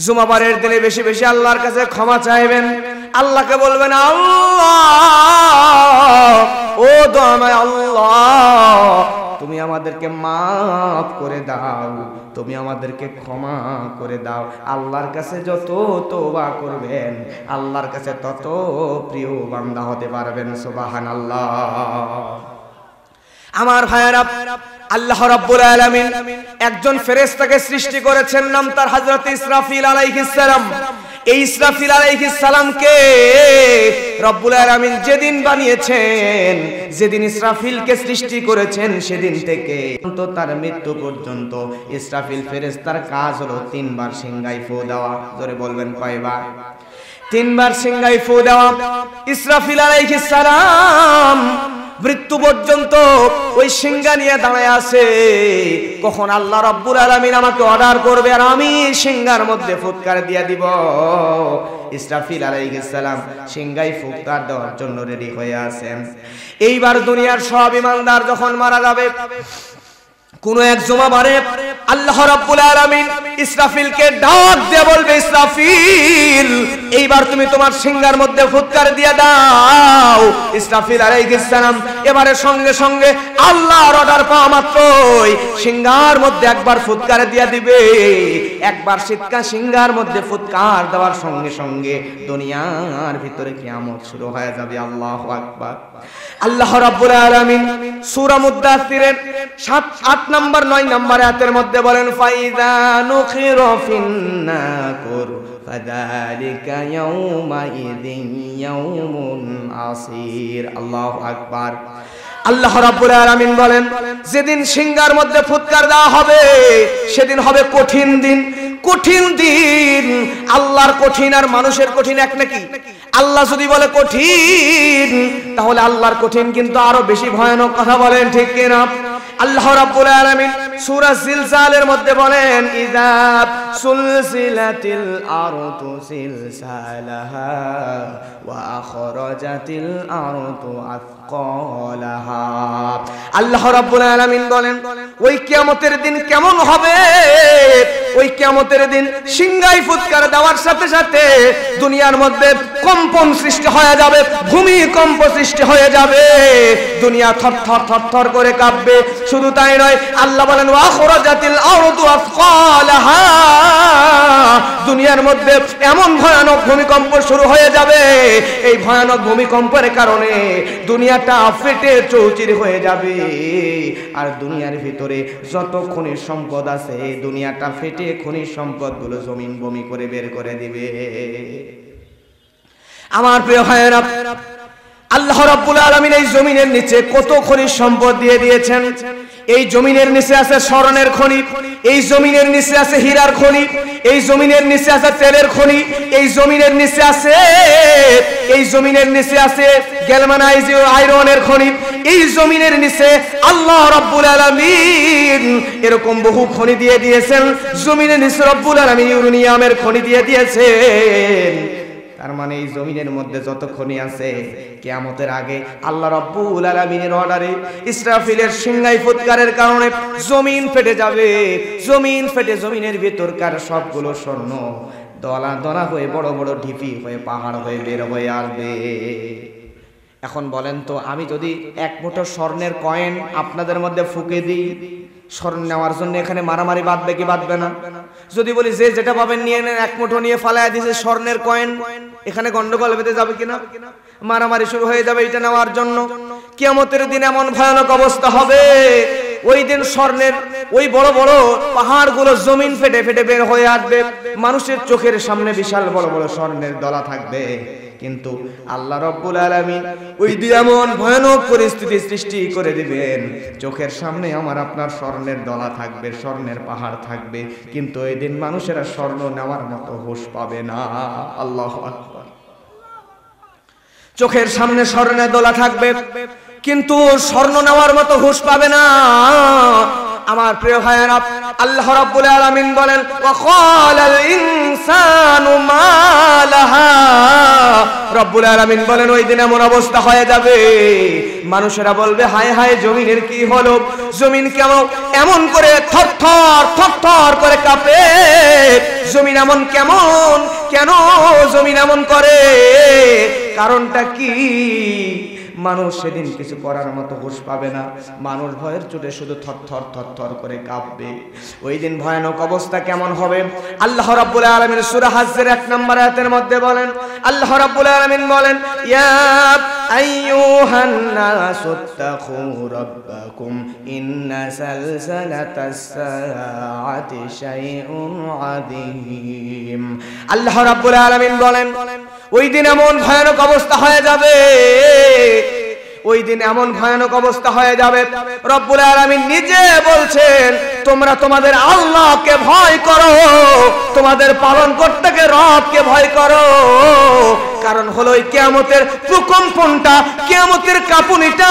জুমাবারের দিনে বেশি বেশি আল্লাহর কাছে ক্ষমা চাইবেন। আল্লাহকে বলবেন, আল্লাহ ও দয়াময় আল্লাহ, তুমি আমাদেরকে মাফ করে দাও, তুমি আমাদেরকে ক্ষমা করে দাও। আল্লাহর কাছে যত তওবা করবেন আল্লাহর কাছে তত প্রিয় বান্দা হতে পারবেন। সুবহানাল্লাহ। আমার ভাইয়েরা, আল্লাহ রাব্বুল আলামিন একজন ফেরেশতাকে সৃষ্টি করেছেন, নাম তার হযরত ইসরাফিল আলাইহিস সালাম। এই ইসরাফিল আলাইহিস সালামকে রব্বুল আলামিন যেদিন বানিয়েছেন, যেদিন ইসরাফিলকে সৃষ্টি করেছেন, সেদিন থেকে তো তার মৃত্যু পর্যন্ত ইসরাফিল ফেরেশতার কাজ হলো 3 বার সিংহায় ফু দেওয়া। জোরে বলবেন কয়বার? 3 বার সিংহায় ফু দেওয়া। ইসরাফিল আলাইহিস সালাম মৃত্যু পর্যন্ত ওই সিংহা নিয়ে দাঁড়ায় আছে, কখন আল্লাহ রাব্বুল আলামিন আমাকে অর্ডার করবে আর আমি সিংহার মধ্যে ফুৎকার দিয়ে দিব। ইসরাফিল আলাইহিস সালাম সিংহায় ফুৎকার দেওয়ার জন্য রেডি হয়ে আছেন। এইবার দুনিয়ার সব ঈমানদার যখন মারা যাবে, কোন এক জুমাবারে আল্লাহ রাব্বুল আলামিন ইসরাফিলকে ডাক দিয়ে বলবে, ইসরাফিল এইবার তুমি তোমার সিংহার মধ্যে ফুৎকার দিয়ে দাও। ইসরাফিল আলাইহিস সালাম এবারে সঙ্গে সঙ্গে আল্লাহর অর্ডার পাওয়া মাত্রই সিংহার মধ্যে একবার ফুৎকার দিয়ে দিবে। একবার সিংহার মধ্যে ফুৎকার দেওয়ার সঙ্গে সঙ্গে দুনিয়ার ভিতরে কিয়ামত শুরু হয়ে যাবে। আল্লাহু আকবার। আল্লাহ রাব্বুল আলামিন সূরা মুদ্দাসসিরের 7, 8 নম্বর 9 নম্বর আয়াতের মধ্যে বলেন, ফাইযা নুখিরা ফিন্নাকুর ফাযালিকা ইয়াউমাইযিন ইয়াউমুন আসীর। আল্লাহু আকবার। আল্লাহ রাব্বুল আলামিন বলেন, যেদিন সিংহার মধ্যে ফুৎকার দেওয়া হবে সেদিন হবে কঠিন দিন। কঠিন দিন। আল্লাহর কঠিন আর মানুষের কঠিন এক নাকি? আল্লাহ যদি বলে কঠিন, তাহলে আল্লাহর কঠিন কিন্তু আরো বেশি ভয়ানক। কথা বলেন ঠিক কিনা? আল্লাহ রাব্বুল আলামিন সূরা জিলজালের মধ্যে বলেন, ইযা সুলসিলাতিল আরদু সিলসালাহা ওয়া আখরাজাতিল আরদু আথকালাহা। আল্লাহ রাব্বুল আলামিন বলেন, ওই কিয়ামতের দিন কেমন হবে? ওই কিয়ামতের দিন সিংহায় ফুৎকার দেওয়ার সাথে সাথে দুনিয়ার মধ্যে কম্পন সৃষ্টি হয়ে যাবে, ভূমিকম্প সৃষ্টি হয়ে যাবে, দুনিয়া থরথর থরথর করে কাঁপবে। শুধু তাই নয়, আল্লাহ বলেন, ওয়া আখরাজাতিল আরদু আথকালাহা। দুনিয়ার মধ্যে এমন ভয়ানক ভূমিকম্প শুরু হয়ে যাবে, এই ভয়ানক ভূমিকম্পের কারণে দুনিয়াটা ফেটে চৌচির হয়ে যাবে। আর দুনিয়ার ভিতরে যত খনিজ সম্পদ আছে, দুনিয়াটা ফেটে খনিজ সম্পদগুলো জমিন বমি করে বের করে দিবে। আমার প্রিয় ভাইয়েরা, আল্লাহ রাব্বুল আলামিন এই জমিনের নিচে কত খনিজ সম্পদ দিয়ে দিয়েছেন। এই জমিনের নিচে আছে স্বর্ণের খনি, এই জমিনের নিচে আছে হীরার খনি, এই জমিনের নিচে আছে তেলের খনি, এই জমিনের নিচে আছে গ্যালভানাইজ আয়রনের খনি, এই জমিনের নিচে আল্লাহ রাব্বুল আলামিন এরকম বহু খনি দিয়ে দিয়েছেন। জমিনের নিচে রাব্বুল আলামিন ইউরেনিয়ামের খনি দিয়ে দিয়েছেন। তার মানে এই জমিনের মধ্যে যত খনি আছে, কিয়ামতের আগে আল্লাহ রাব্বুল আলামিনের অর্ডারে ইসরাফিলের সিংহায় ফুৎকারের কারণে জমিন ফেটে যাবে। জমিন ফেটে জমিনের ভিতরকার সবগুলো স্বর্ণ দলা দলা হয়ে বড় বড় ঢিপি হয়ে পাহাড় হয়ে বের হয়ে আসবে। এখন বলেন তো, আমি যদি 1 মুঠো স্বর্ণের কয়েন আপনাদের মধ্যে ফুঁকে দিই, স্বর্ণ নেওয়ার জন্য এখানে মারামারি বাঁধবে কি বাঁধবে না? যদি বলি যে যেটা পাবেন নিয়ে নেন, 1 মুঠো নিয়ে ফালায়া দিয়েছে স্বর্ণের কয়েন, এখানে গন্ডগোল বেঁধে যাবে কিনা? মারামারি শুরু হয়ে যাবে এটা নেওয়ার জন্য। কিয়ামতের দিন এমন ভয়ানক অবস্থা হবে, ওই দিন স্বর্ণের ওই বড় বড় পাহাড়গুলো জমিন ফেটে ফেটে বের হয়ে আসবে। মানুষের চোখের সামনে বিশাল বড় বড় স্বর্ণের দলা থাকবে, কিন্তু আল্লাহ রাব্বুল আলামিন ওই দিন এমন ভয়ানক পরিস্থিতি সৃষ্টি করে দিবেন, চোখের সামনে আমার আপনার স্বর্ণের দলা থাকবে, স্বর্ণের পাহাড় থাকবে, কিন্তু এই দিন মানুষেরা স্বর্ণ নেওয়ার মতো হুঁশ পাবে না। আল্লাহু আকবার। চোখের সামনে স্বর্ণের দলা থাকবে, কিন্তু স্বর্ণ নেওয়ার মতো হুঁশ পাবে না। আমার প্রিয় ভাইয়েরা, আল্লাহ রাব্বুল আলামিন বলেন, ওয়া ক্বালাল ইনসানু মা লাহা রব্বুল আলামিন বলেন ওই দিন এমন অবস্থা হয়ে যাবে মানুষেরা বলবে হায় হায় জমিনের কি হলো, জমিন কেমন এমন করে থরথর থরথর করে কাঁপে, জমিন এমন কেমন, কেন জমিন এমন করে, কারণটা কি? মানুষ সেদিন কিছু করার মতো হুঁশ পাবে না, মানুষ ভয়ের চোটে শুধু থরথর থরথর করে কাঁপবে। ওই দিন ভয়ানক অবস্থা কেমন হবে আল্লাহ রাব্বুল আলামিন সূরা হাজ্জের 1 নম্বর আয়াতের মধ্যে বলেন, আল্লাহ রাব্বুল আলামিন বলেন ইয়া আইয়ুহান নাসুত্তাকু রাব্বাকুম ইন্না সালসালাতাস সাআতি শাইউন আযীম। আল্লাহ রাব্বুল আলামিন বলেন ওই দিন এমন ভয়ানক অবস্থা হয়ে যাবে, ওই দিন এমন ভয়ানক অবস্থা হয়ে যাবে রব্বুল আলামিন নিজে বলছেন তোমরা তোমাদের আল্লাহকে ভয় করো, তোমাদের পালনকর্তাকে রবকে ভয় করো। কারণ হলো এই কিয়ামতের প্রকম্পনটা, কিয়ামতের কাঁপুনিটা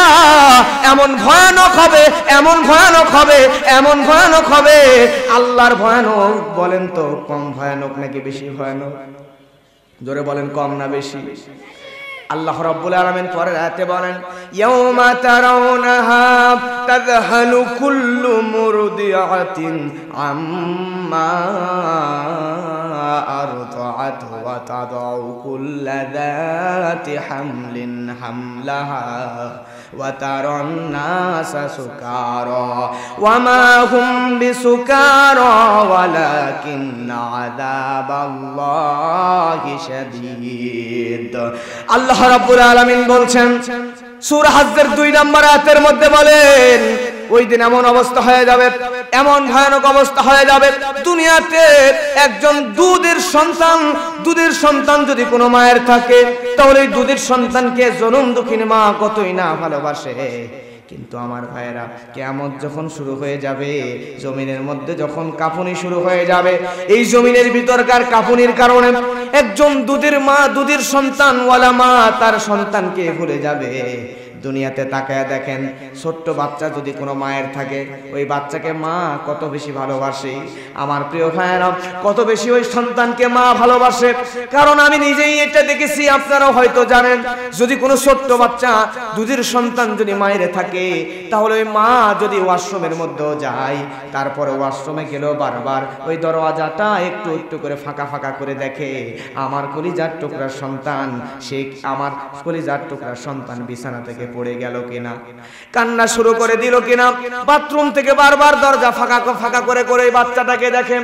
এমন ভয়ানক হবে, এমন ভয়ানক হবে, এমন ভয়ানক হবে। আল্লাহর ভয়ানক বলেন তো কম ভয়ানক নাকি বেশি ভয়ানক? জোরে বলেন কম না বেশি? আল্লাহ রাব্বুল আলামিন পরের আয়াতে বলেন ইয়াউমা তারাউনাহা তাযহালু কুল্লু মুরদিআতিন আম্মা আরদাআত ওয়া তাদাউ কুল্লা যাতি হামলিন হামলাহা ওয়া তারান নাসা সুকারা ওয়া মা হুম বিসুকারা ওয়ালাকিন্না আযাবাল্লাহি শাদীদ। আল্লাহ রাব্বুল আলামিন বলছেন সূরা হাজ্জের 2 নম্বর আয়াতের মধ্যে বলেন ওই দিন এমন অবস্থা হয়ে যাবে, এমন ভয়ানক অবস্থা হয়ে যাবে, দুনিয়াতে একজন দুধের সন্তান যদি কোনো মায়ের থাকে তাহলে এই দুধের সন্তানকে জনম দুঃখিনী মা কতই না ভালোবাসে। কিন্তু আমার ভাইয়েরা কিয়ামত যখন শুরু হয়ে যাবে, জমিনের মধ্যে যখন কাঁপুনি শুরু হয়ে যাবে, এই জমিনের ভিতরকার কাঁপুনির কারণে একজন দুধের সন্তানওয়ালা মা তার সন্তানকে ভুলে যাবে। দুনিয়াতে তাকায় দেখেন ছোট্ট বাচ্চা যদি কোনো মায়ের থাকে ওই বাচ্চাকে মা কত বেশি ভালোবাসে। আমার প্রিয় ভাইয়েরা কত বেশি ওই সন্তানকে মা ভালোবাসে, কারণ আমি নিজেই এটা দেখেছি, আপনারাও হয়তো জানেন। যদি কোনো ছোট্ট বাচ্চা দুধের সন্তান যদি মায়ের থাকে তাহলে ওই মা যদি ওয়াশরুমের মধ্যেও যায়, তারপরে ওয়াশরুমে গেলেও বারবার ওই দরওয়াজাটা একটু একটু করে ফাঁকা ফাঁকা করে দেখে আমার কলিজার টুকরার সন্তান, সে আমার কলিজার টুকরার সন্তান বিছানা থেকে পড়ে গেল কিনা, কান্না শুরু করে দিল কিনা। বাথরুম থেকে বারবার দরজা ফাঁকা ফাঁকা করে করে বাচ্চাটাকে দেখে।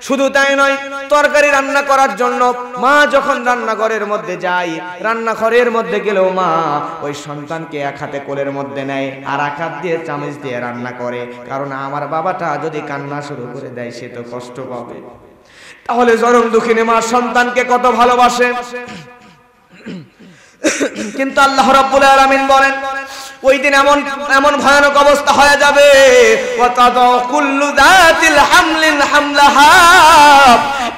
শুধু তাই নয়, তরকারি রান্না করার জন্য মা যখন রান্নাঘরের মধ্যে যায়, রান্নাঘরের মধ্যে গেলেও মা ওই সন্তানকে এক হাতে কোলের মধ্যে নেয় আর এক হাত দিয়ে চামচ দিয়ে রান্না করে, কারণ আমার বাবাটা যদি কান্না শুরু করে দেয় সে তো কষ্ট পাবে। তাহলে জনম দুঃখিনী মা সন্তানকে কত ভালোবাসে। কিন্তু আল্লাহ রাব্বুল আলামিন বলেন ওই দিন এমন ভয়ানক অবস্থা হয়ে যাবে ওয়া তাদা কুল্লু যাতিল হামলিন হামলাহা,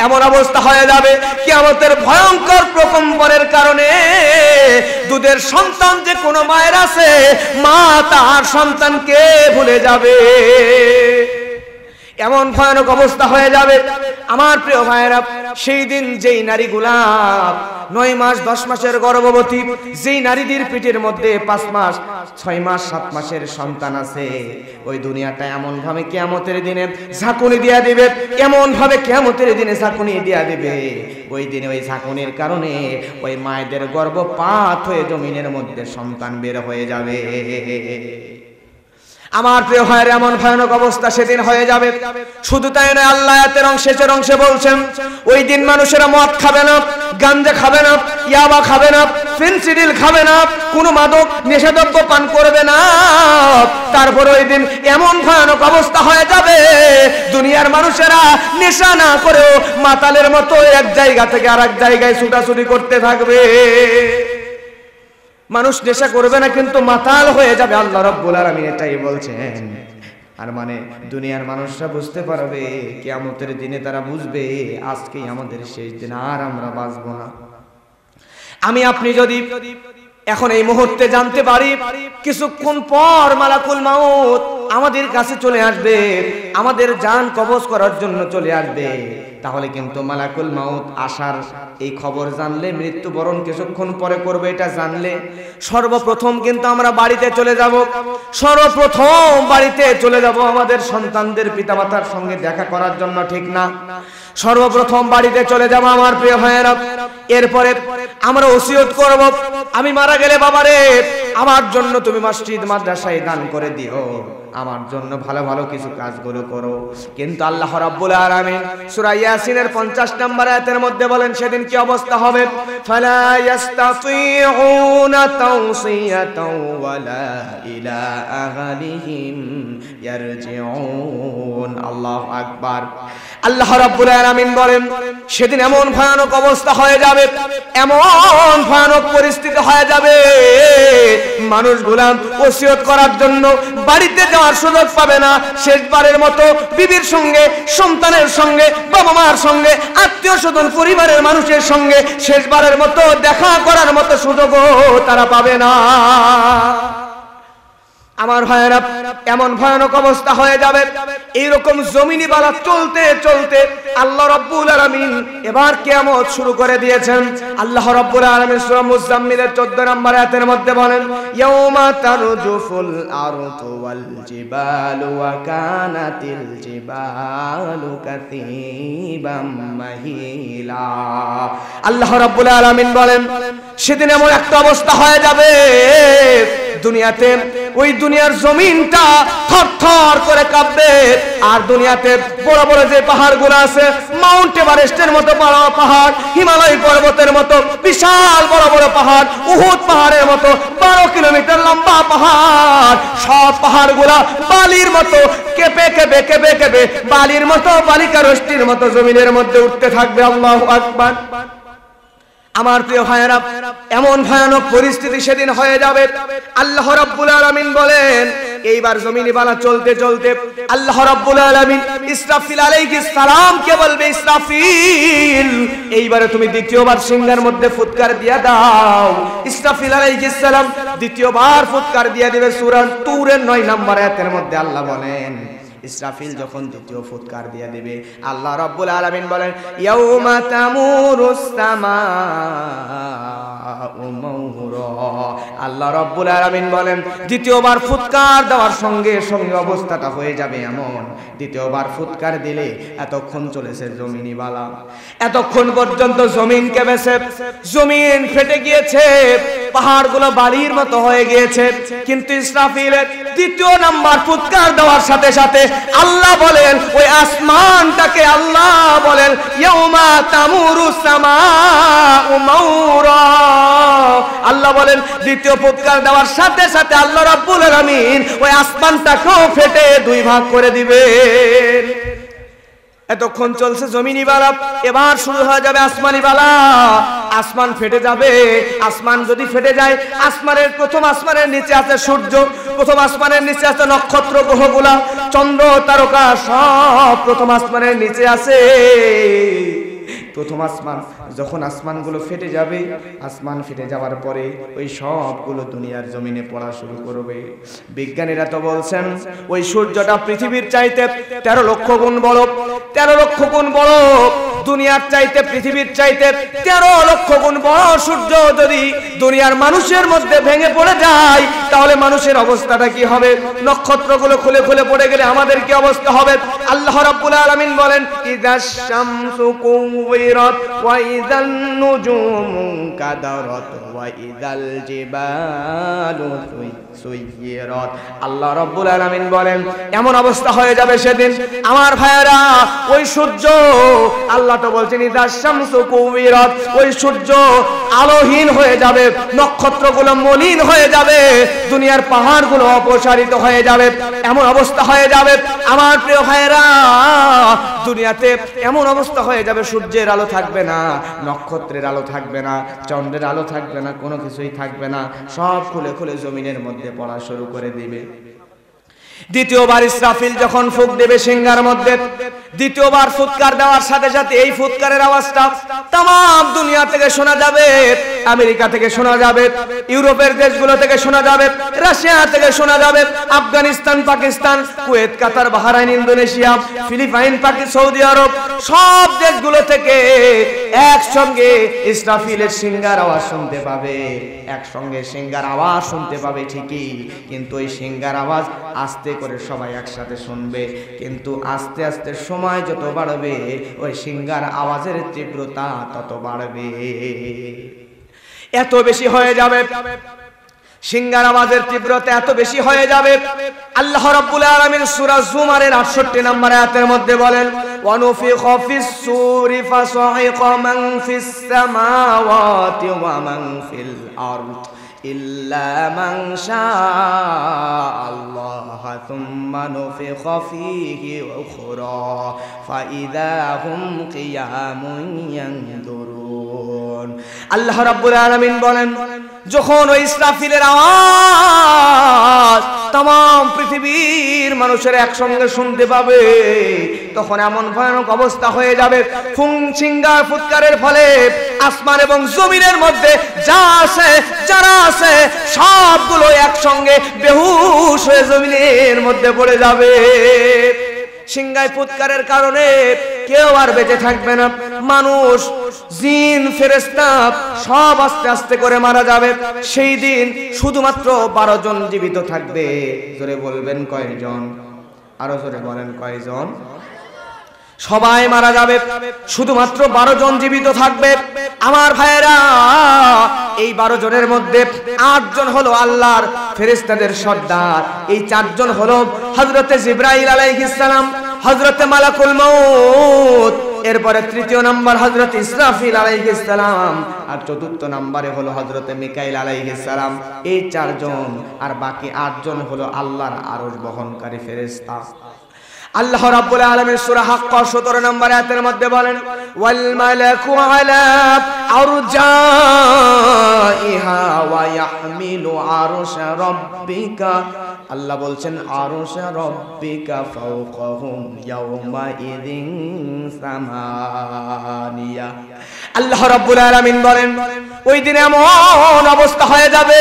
এমন অবস্থা হয়ে যাবে কিয়ামতের ভয়ঙ্কর প্রকম্পনের কারণে দুধের সন্তান যে কোনো মায়ের আছে মা তার সন্তানকে ভুলে যাবে। এমন ভয়ানক অবস্থা হয়ে যাবে আমার প্রিয় ভাইয়েরা। সেই দিন যেই নারীগুলা 9 মাস 10 মাসের গর্ভবতী, যেই নারীদের পেটের মধ্যে 5 মাস 6 মাস 7 মাসের সন্তান আছে, ওই দুনিয়াটা এমন ভাবে কিয়ামতের দিনে ঝাঁকুনি দিয়া দিবে, এমন ভাবে কিয়ামতের দিনে ঝাঁকুনি দিয়া দিবে। ওই দিনে ওই ঝাঁকুনির কারণে ওই মায়েদের গর্ভপাত হয়ে জমিনের মধ্যে সন্তান বের হয়ে যাবে। আমার প্রিয় ভাইয়ের এমন ভয়ানক অবস্থা সেদিন হয়ে যাবে। শুধু তাই নয়, আল্লাহ আয়াতের শেষের অংশে বলছেন ওই দিন মানুষেরা মদ খাবে না, গাঞ্জা খাবে না, ইয়াবা খাবে না, ফেনসিডিল খাবে না, কোনো মাদক নেশাদ্রব্য পান করবে না। তারপর ওই দিন এমন ভয়ানক অবস্থা হয়ে যাবে দুনিয়ার মানুষেরা নেশা না করেও মাতালের মতো এক জায়গা থেকে আরেক জায়গায় ছুটাছুটি করতে থাকবে। মানুষ নেশা করবে না কিন্তু মাতাল হয়ে যাবে, আল্লাহ রাব্বুল আলামিন এটাই বলছেন। আর মানে দুনিয়ার মানুষরা বুঝতে পারবে কিয়ামতের দিনে, তারা বুঝবে আজকেই আমাদের শেষ দিন, আর আমরা বাঁচবো না। আমি আপনি যদি এখন এই মুহূর্তে জানতে পারি কিছুক্ষণ পর মালাকুল মাউত আমাদের কাছে চলে আসবে, আমাদের জান কবজ করার জন্য চলে আসবে। তাহলে কিন্তু মালাকুল মাউত আসার এই খবর জানলে, মৃত্যুবরণ কিছুক্ষণ পরে করবে এটা জানলে, সর্বপ্রথম কিন্তু আমরা বাড়িতে চলে যাব। সর্বপ্রথম বাড়িতে চলে যাব আমাদের সন্তানদের পিতামাতার সঙ্গে দেখা করার জন্য, ঠিক না? সর্বপ্রথম বাড়িতে চলে যাব আমার প্রিয় ভাইয়েরা। এরপরে আমরা ওসিয়ত করব, আমি মারা গেলে বাবারে আমার জন্য তুমি মসজিদ মাদ্রাসায় দান করে দিও, আমার জন্য ভালো ভালো কিছু কাজগুলো করো। কিন্তু আল্লাহ রাব্বুল আলামিন সূরা ইয়াসিনের 50 নম্বর আয়াতের মধ্যে বলেন সেদিন কি অবস্থা হবে? ফালা ইয়াস্তাতিউনা তাওসিয়াতাও ওয়ালা ইলা আহলিহিম ইয়ারজিউন। আল্লাহু আকবার। আল্লাহ রাব্বুল আলামিন বলেন সেদিন এমন ভয়ানক অবস্থা হয়ে যাবে, এমন ভয়ানক পরিস্থিতি হয়ে যাবে, মানুষগুলা ওসিয়ত করার জন্য বাড়িতে যাওয়ার সুযোগ পাবে না। শেষবারের মতো বিবির সঙ্গে, সন্তানের সঙ্গে, বাবা মার সঙ্গে, আত্মীয় স্বজন পরিবারের মানুষের সঙ্গে শেষবারের মতো দেখা করার মতো সুযোগও তারা পাবে না। আমার ভাইয়েরা, এমন ভয়ানক অবস্থা হয়ে যাবে। এইরকম জমিনি বালা চলতে চলতে আল্লাহ রাব্বুল আলামিন এবার কিয়ামত শুরু করে দিয়েছেন। আল্লাহ রাব্বুল আলামিন সূরা মুজাম্মিলের 14 নম্বর আয়াতের মধ্যে বলেন ইয়াউমা তারজুফুল আরদু ওয়াল জিবালু ওয়া কানাতিল জিবালু কাতিবাম মাহিলা। আল্লাহ রাব্বুল আলামিন বলেন সেদিন এমন একটা অবস্থা হয়ে যাবে দুনিয়াতে, ওই দুনিয়ার জমিনটা থরথর করে কাঁপবে। আর দুনিয়াতে বড় বড় যে পাহাড়গুলো আছে, মাউন্ট এভারেস্টের মতো বড় পাহাড়, হিমালয় পর্বতের মতো বিশাল বড় বড় পাহাড়, উহুদ পাহাড়ের মতো 12 কিলোমিটার লম্বা পাহাড়, সব পাহাড়গুলা বালির মতো কেঁপে কেঁপে কেঁপে কেঁপে বালির মতো, বালিকা রষ্টির মতো জমিনের মধ্যে উঠতে থাকবে। আল্লাহু আকবার। আমার প্রিয় ভাইয়েরা, এমন ভয়ানক পরিস্থিতি সেদিন হয়ে যাবে। আল্লাহ রাব্বুল আলামিন বলেন এইবার জমিনে বালা চলতে চলতে আল্লাহ রাব্বুল আলামিন ইসরাফিল আলাইহিস সালাম কে বলবে, ইসরাফিল এইবারে তুমি দ্বিতীয়বার সিংহের মধ্যে ফুৎকার দিয়া দাও। ইসরাফিল আলাইহিস সালাম দ্বিতীয়বার ফুৎকার দিয়া দিবে। সূরা তুরের 9 নম্বর আয়াতের মধ্যে আল্লাহ বলেন ইসরাফিল যখন দ্বিতীয় ফুৎকার দিয়ে দিবে, আল্লাহ রাব্বুল আলামিন বলেন ইয়াউমা তামুরুস সামাউ মাউরা। আল্লাহ রাব্বুল আলামিন বলেন দ্বিতীয়বার ফুৎকার দেওয়ার সঙ্গে সঙ্গে অবস্থাটা হয়ে যাবে এমন, দ্বিতীয়বার ফুৎকার দিলে এতক্ষণ চলেছে জমিনি বালা, এতক্ষণ পর্যন্ত জমিন কেঁপেছে, জমিন ফেটে গিয়েছে, পাহাড়গুলো বালির মতো হয়ে গিয়েছে। কিন্তু ইসরাফিলের দ্বিতীয় নাম্বার ফুৎকার দেওয়ার সাথে সাথে আল্লাহ বলেন ওই আসমানটাকে, আল্লাহ বলেন ইয়াউমা তামুরুস সামাউ মাউরা। আল্লাহ বলেন দ্বিতীয় ফুৎকার দেওয়ার সাথে সাথে আল্লাহ রাব্বুল আলামিন ওই আসমানটাকেও ফেটে 2 ভাগ করে দিবেন। এতক্ষণ চলছে জমিনি বালা, এবার শুরু হয়ে যাবে আসমানি বালা। আসমান ফেটে যাবে। আসমান যদি ফেটে যায়, আসমানের প্রথম আসমানের নিচে আছে সূর্য, প্রথম আসমানের নিচে আছে নক্ষত্র গ্রহগুলা, চন্দ্র তারকা সব প্রথম আসমানের নিচে আছে। প্রথম আসমান যখন আসমানগুলো ফেটে যাবে, আসমান ফেটে যাওয়ার পরে ওই সবগুলো দুনিয়ার জমিনে পড়া শুরু করবে। বিজ্ঞানীরা তো বলছেন ওই সূর্যটা পৃথিবীর চাইতে 13 লক্ষ গুণ বড়, 13 লক্ষ গুণ বড়। দুনিয়ার চাইতে, পৃথিবীর চাইতে 13 লক্ষ গুণ বড় সূর্য যদি দুনিয়ার মানুষের মধ্যে ভেঙে পড়ে যায়, তাহলে মানুষের অবস্থাটা কি হবে? নক্ষত্রগুলো খুলে খুলে পড়ে গেলে আমাদের কি অবস্থা হবে? আল্লাহ রাব্বুল আলামিন বলেন ইযাশ শামসু কুওয়িরাত ওয়া ইযান নুজুমু কাদারাত ওয়া ইযাল জিবালু সুয়িরাত। আল্লাহ রাব্বুল আলামিন বলেন এমন অবস্থা হয়ে যাবে সেদিন আমার ভাইয়েরা, ওই সূর্য, আল্লাহ তো বলছেন ইযাশ শামসু কুওয়িরাত, ওই সূর্য আলোহীন হয়ে যাবে, নক্ষত্রগুলো মলিন হয়ে যাবে, দুনিয়ার পাহাড়গুলো অপসারিত হয়ে যাবে, এমন অবস্থা হয়ে যাবে আমার প্রিয় ভাইয়েরা। দুনিয়াতে এমন অবস্থা হয়ে যাবে সূর্যের আলো থাকবে না, নক্ষত্রের আলো থাকবে না, চন্দ্রের আলো থাকবে না, কোনো কিছুই থাকবে না, সব খুলে খুলে জমিনের মধ্যে পড়া শুরু করে দিবে। দ্বিতীয়বার ইসরাফিল যখন ফুঁক দেবে সিংহার মধ্যে, দ্বিতীয়বার ফুৎকার দেওয়ার সাথে সাথে এই ফুৎকারের আওয়াজটা তাম দুনিয়া থেকে শোনা যাবে। আমেরিকা থেকে শোনা যাবে, ইউরোপের দেশগুলো থেকে শোনা যাবে, রাশিয়া থেকে শোনা যাবে, আফগানিস্তান, পাকিস্তান, কুয়েত, কাতার, বাহরাইন, ইন্দোনেশিয়া, ফিলিপাইন, সৌদি আরব, সব দেশগুলো থেকে একসঙ্গে ইসরাফিলের সিংহার আওয়াজ শুনতে পাবে, একসঙ্গে সিংহার আওয়াজ শুনতে পাবে ঠিকই, কিন্তু ওই সিংহার আওয়াজ আস্তে করে সবাই একসাথে শুনবে। কিন্তু আস্তে আস্তে সময় যত বাড়বে ওই সিংহার আওয়াজের তীব্রতা তত বাড়বে, এত বেশি হয়ে যাবে, সিংহার আওয়াজের তীব্রতা এত বেশি হয়ে যাবে। আল্লাহ রাব্বুল আলামিন সূরা জুমারের 68 নম্বর আয়াতের মধ্যে বলেন, ওয়ানুফিখা ফিস সূরি ফাসাইকা মান ফিস সামাওয়াতি ওয়া মান ফিল আরদ ইল্লা মান শাআল্লাহ সুম্মা নুফিখা ফীহি উখরা ফাইযা হুম কিয়ামুন ইয়ানদুরুন। আল্লাহ রাব্বুল আলামিন বলেন, যখন ওই ইসরাফিলের আওয়াজ तमाम পৃথিবীর মানুষেরা একসঙ্গে শুনতে পাবে, তখন এমন ভয়ানক অবস্থা হয়ে যাবে, সিংহার ফুৎকারের ফলে আসমান এবং জমিনের মধ্যে যা আছে যারা আছে সবগুলো একসঙ্গে বেহুশ হয়ে জমিনের মধ্যে পড়ে যাবে। সিংহায় ফুৎকারের কারণে কেউ আর বেঁচে থাকবে না, মানুষ, জিন, ফেরেশতা সব আস্তে আস্তে করে মারা যাবে। সেই দিন শুধুমাত্র 12 জন জীবিত থাকবে। জোরে বলবেন কয়জন? আরো জোরে বলেন কয়জন? সবাই মারা যাবে, শুধুমাত্র 12 জন জীবিত থাকবে। আমার ভাইয়েরা, এই 12 জনের মধ্যে 8 জন হলো আল্লাহর ফেরেশতাদের সর্দার, এই 4 জন হলো হযরতে জিবরাইল আলাইহিস সালাম, হযরতে মালাকুল মউত, এরপরে 3য় নাম্বার হযরতে ইসরাফিল আলাইহিস সালাম, আর 4র্থ নম্বরে হলো হযরতে মিকাইল আলাইহিস সালাম। এই 4 জন, আর বাকি 8 জন হলো আল্লাহর আরশ বহনকারী ফেরেশতা। আল্লাহ রাব্বুল আলামিন সূরা হাক্কা 17 নম্বর আয়াতের মধ্যে বলেন, ওয়াল মালাকু আলা আরজাইহা ওয়া ইয়াহমিলু আরশা রাব্বিকা। আল্লাহ বলছেন আরশা রাব্বিকা ফাওকাহুম ইয়াওমা ইযিন সামানিয়া। আল্লাহ রাব্বুল আলামিন বলেন, ওই দিন এমন অবস্থা হয়ে যাবে,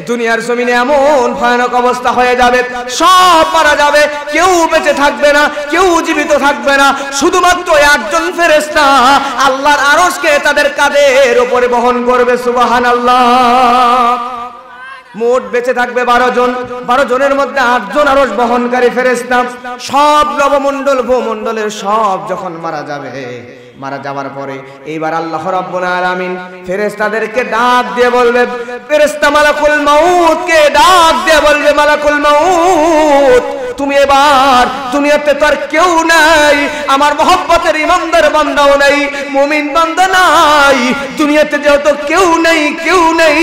দুনিয়ার জমিনে এমন ভয়ানক অবস্থা হয়ে যাবে, সব মারা যাবে, কেউ বেঁচে থাকবে না, কেউ জীবিত থাকবে না, শুধুমাত্র 8 জন ফেরেশতা আল্লাহর আরশকে তাদের কাঁধের উপরে বহন করবে। সুবহানাল্লাহ। মোট বেঁচে থাকবে 12 জন, 12 জনের মধ্যে 8 জন আরশ বহনকারী ফেরেশতা। সব নবমণ্ডল ভূমণ্ডলের সব যখন মারা যাবে, মারা যাওয়ার পরে এইবার আল্লাহ রাব্বুল আলামিন ফেরেশতাদেরকে ডাক দিয়ে বলবে, ফেরেশতা মালাকুল মউতকে ডাক দিয়ে বলবে, মালাকুল মউত তুমি এবার, দুনিয়াতে তো আর কেউ নাই, আমার মহব্বতের ইমানদার বান্দাও নাই, মুমিন বান্দা নাই, দুনিয়াতে যেহেতু কেউ নেই, কেউ নেই,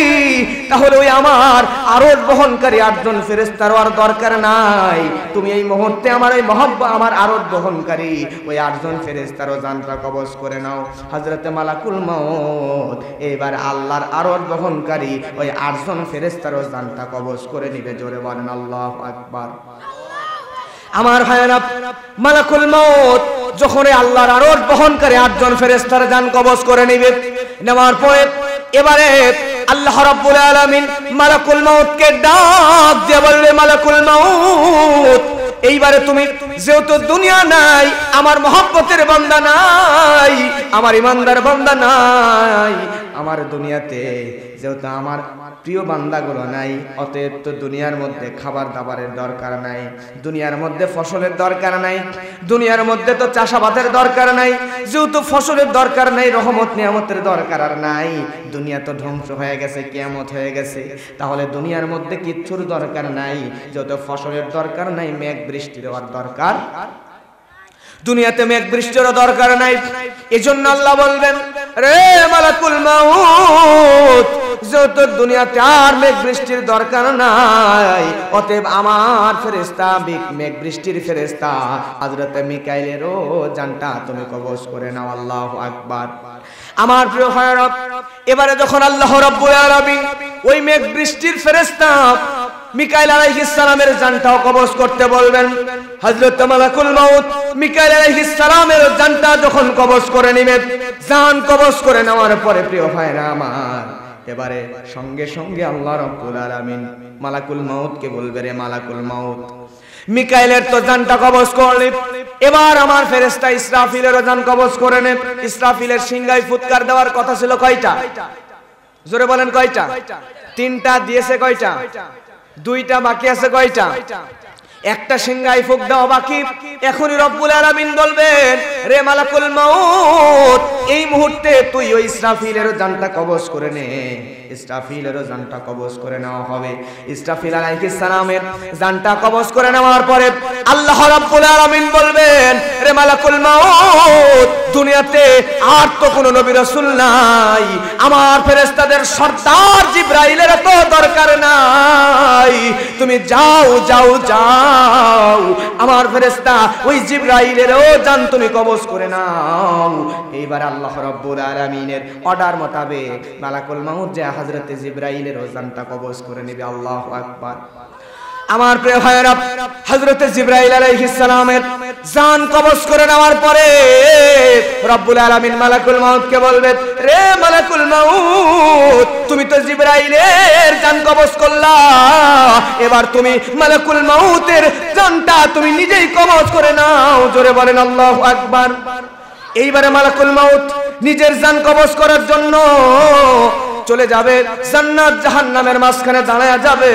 তাহলে ওই আমার আরশ বহনকারী 8 জন ফেরেশতার আর দরকার নাই। তুমি এই মুহূর্তে আমার এই মহব্বত, আমার আরশ বহনকারী ওই 8 জন ফেরেশতারও জানটা কবজ করে নাও। হযরতে মালাকুল মউত এবার আল্লাহর আরশ বহনকারী ওই 8 জন ফেরেশতারও জানটা কবজ করে নিবে। জোরে বলেন আল্লাহু আকবার। আমার ভাইয়েরা, মালাকুল মউত যখন আল্লাহর আরশ বহনকারী 8 জন ফেরেশতার জান কবজ করে নেবে, নেওয়ার পরে এবারে আল্লাহ রাব্বুল আলামিন মালাকুল মউতকে ডাক দিয়ে বলবে, মালাকুল মউত এইবারে তুমি যেহেতু দুনিয়া নাই, আমার মহব্বতের বান্দা নাই, আমার ইমানদার বান্দা নাই, আমার দুনিয়াতে যেহেতু আমার প্রিয় বান্দাগুলো নাই, অতএব তো দুনিয়ার মধ্যে খাবার দাবারের দরকার নাই, দুনিয়ার মধ্যে ফসলের দরকার নাই, দুনিয়ার মধ্যে তো চাষাবাদের দরকার নাই, যেহেতু ফসলের দরকার নাই, রহমত নিয়ামতের দরকার আর নাই, দুনিয়া তো ধ্বংস হয়ে গেছে, কিয়ামত হয়ে গেছে, তাহলে দুনিয়ার মধ্যে কিচ্ছুর দরকার নাই, যেহেতু ফসলের দরকার নাই, মেঘ বৃষ্টির দরকার, দুনিয়াতে মেঘ বৃষ্টির দরকার নাই। এজন্য আল্লাহ বলবেন, রে মালাকুল মউত, যেহেতু দুনিয়াতে আর মেঘ বৃষ্টির দরকার নাই, অতএব আমার ফেরেশতা মেঘ বৃষ্টির ফেরেশতা হযরতে মিকাইলেরও জানটা তুমি কবজ করে নাও। আল্লাহু আকবার। আমার প্রিয় ভাইরা, এবারে যখন আল্লাহ রাব্বুল আলামিন ওই মেঘ বৃষ্টির ফেরেশতা মিকাইল আলাইহিস সালামের জানটাও কবজ করতে বলবেন। হযরত মালাকুল মউত মিকাইল আলাইহিস সালামের জানটা যখন কবজ করে নেবেন, জান কবজ করে নেওয়ার পরে প্রিয় ভাইরা আমার, এবারে সঙ্গে সঙ্গে আল্লাহ রাব্বুল আলামিন মালাকুল মউতকে বলবে, রে মালাকুল মউত, মিকাইলের তো জানটা কবজ করলি, এবার আমার ফেরেশতা ইসরাফিলের জান কবজ করে নে। ইসরাফিলের সিংহায় ফুৎকার দেওয়ার কথা ছিল কয়টা? জোরে বলেন কয়টা? তিনটা দিয়েছে কয়টা? দুইটা বাকি আছে কয়টা? একটা সিংহায় ফুক দেওয়া বাকি। এখনই রব্বুল আলামিন বলবেন, রে মালাকুল মউত, এই মুহূর্তে তুই ওই ইসরাফিলের জানটা কবজ করে নে। ইসরাফিলের জানটা কবজ করে নেওয়া হবে। ইসরাফিল আলাইহিস সালামের জানটা কবজ করে নেওয়ার পরে আল্লাহ রাব্বুল আলামিন বলবেন, রে মালাকুল মউত, দুনিয়াতে আর তো কোনো নবী রাসূল নাই, আমার ফেরেশতাদের সর্দার জিবরাইলের তো দরকার নাই, তুমি যাও যাও যাও, আমার ফেরেশতা ওই জিবরাইলেরও জান তুমি কবজ করে নাও। এইবার আল্লাহ রাব্বুল আলামিনের অর্ডার মোতাবেক মালাকুল মউত যে হযরত জিবরাইলের জানটা কবজ করে নেবে। আল্লাহু আকবার। আমার প্রিয় ভাইরা, হযরত জিবরাইল আলাইহিস সালামের জান কবজ করে নেওয়ার পরে রব্বুল আলামিন মালাকুল মউতকে বলবে, রে মালাকুল মউত, তুমি তো জিবরাইলের জান কবজ করলা, এবার তুমি মালাকুল মউতের জানটা তুমি নিজেই কবজ করে নাও। জোরে বলেন আল্লাহু আকবার। এইবারে মালাকুল মউত নিজের জান কবজ করার জন্য চলে যাবে, জান্নাত জাহান্নামের মাঝখানে দাঁড়ায়া যাবে।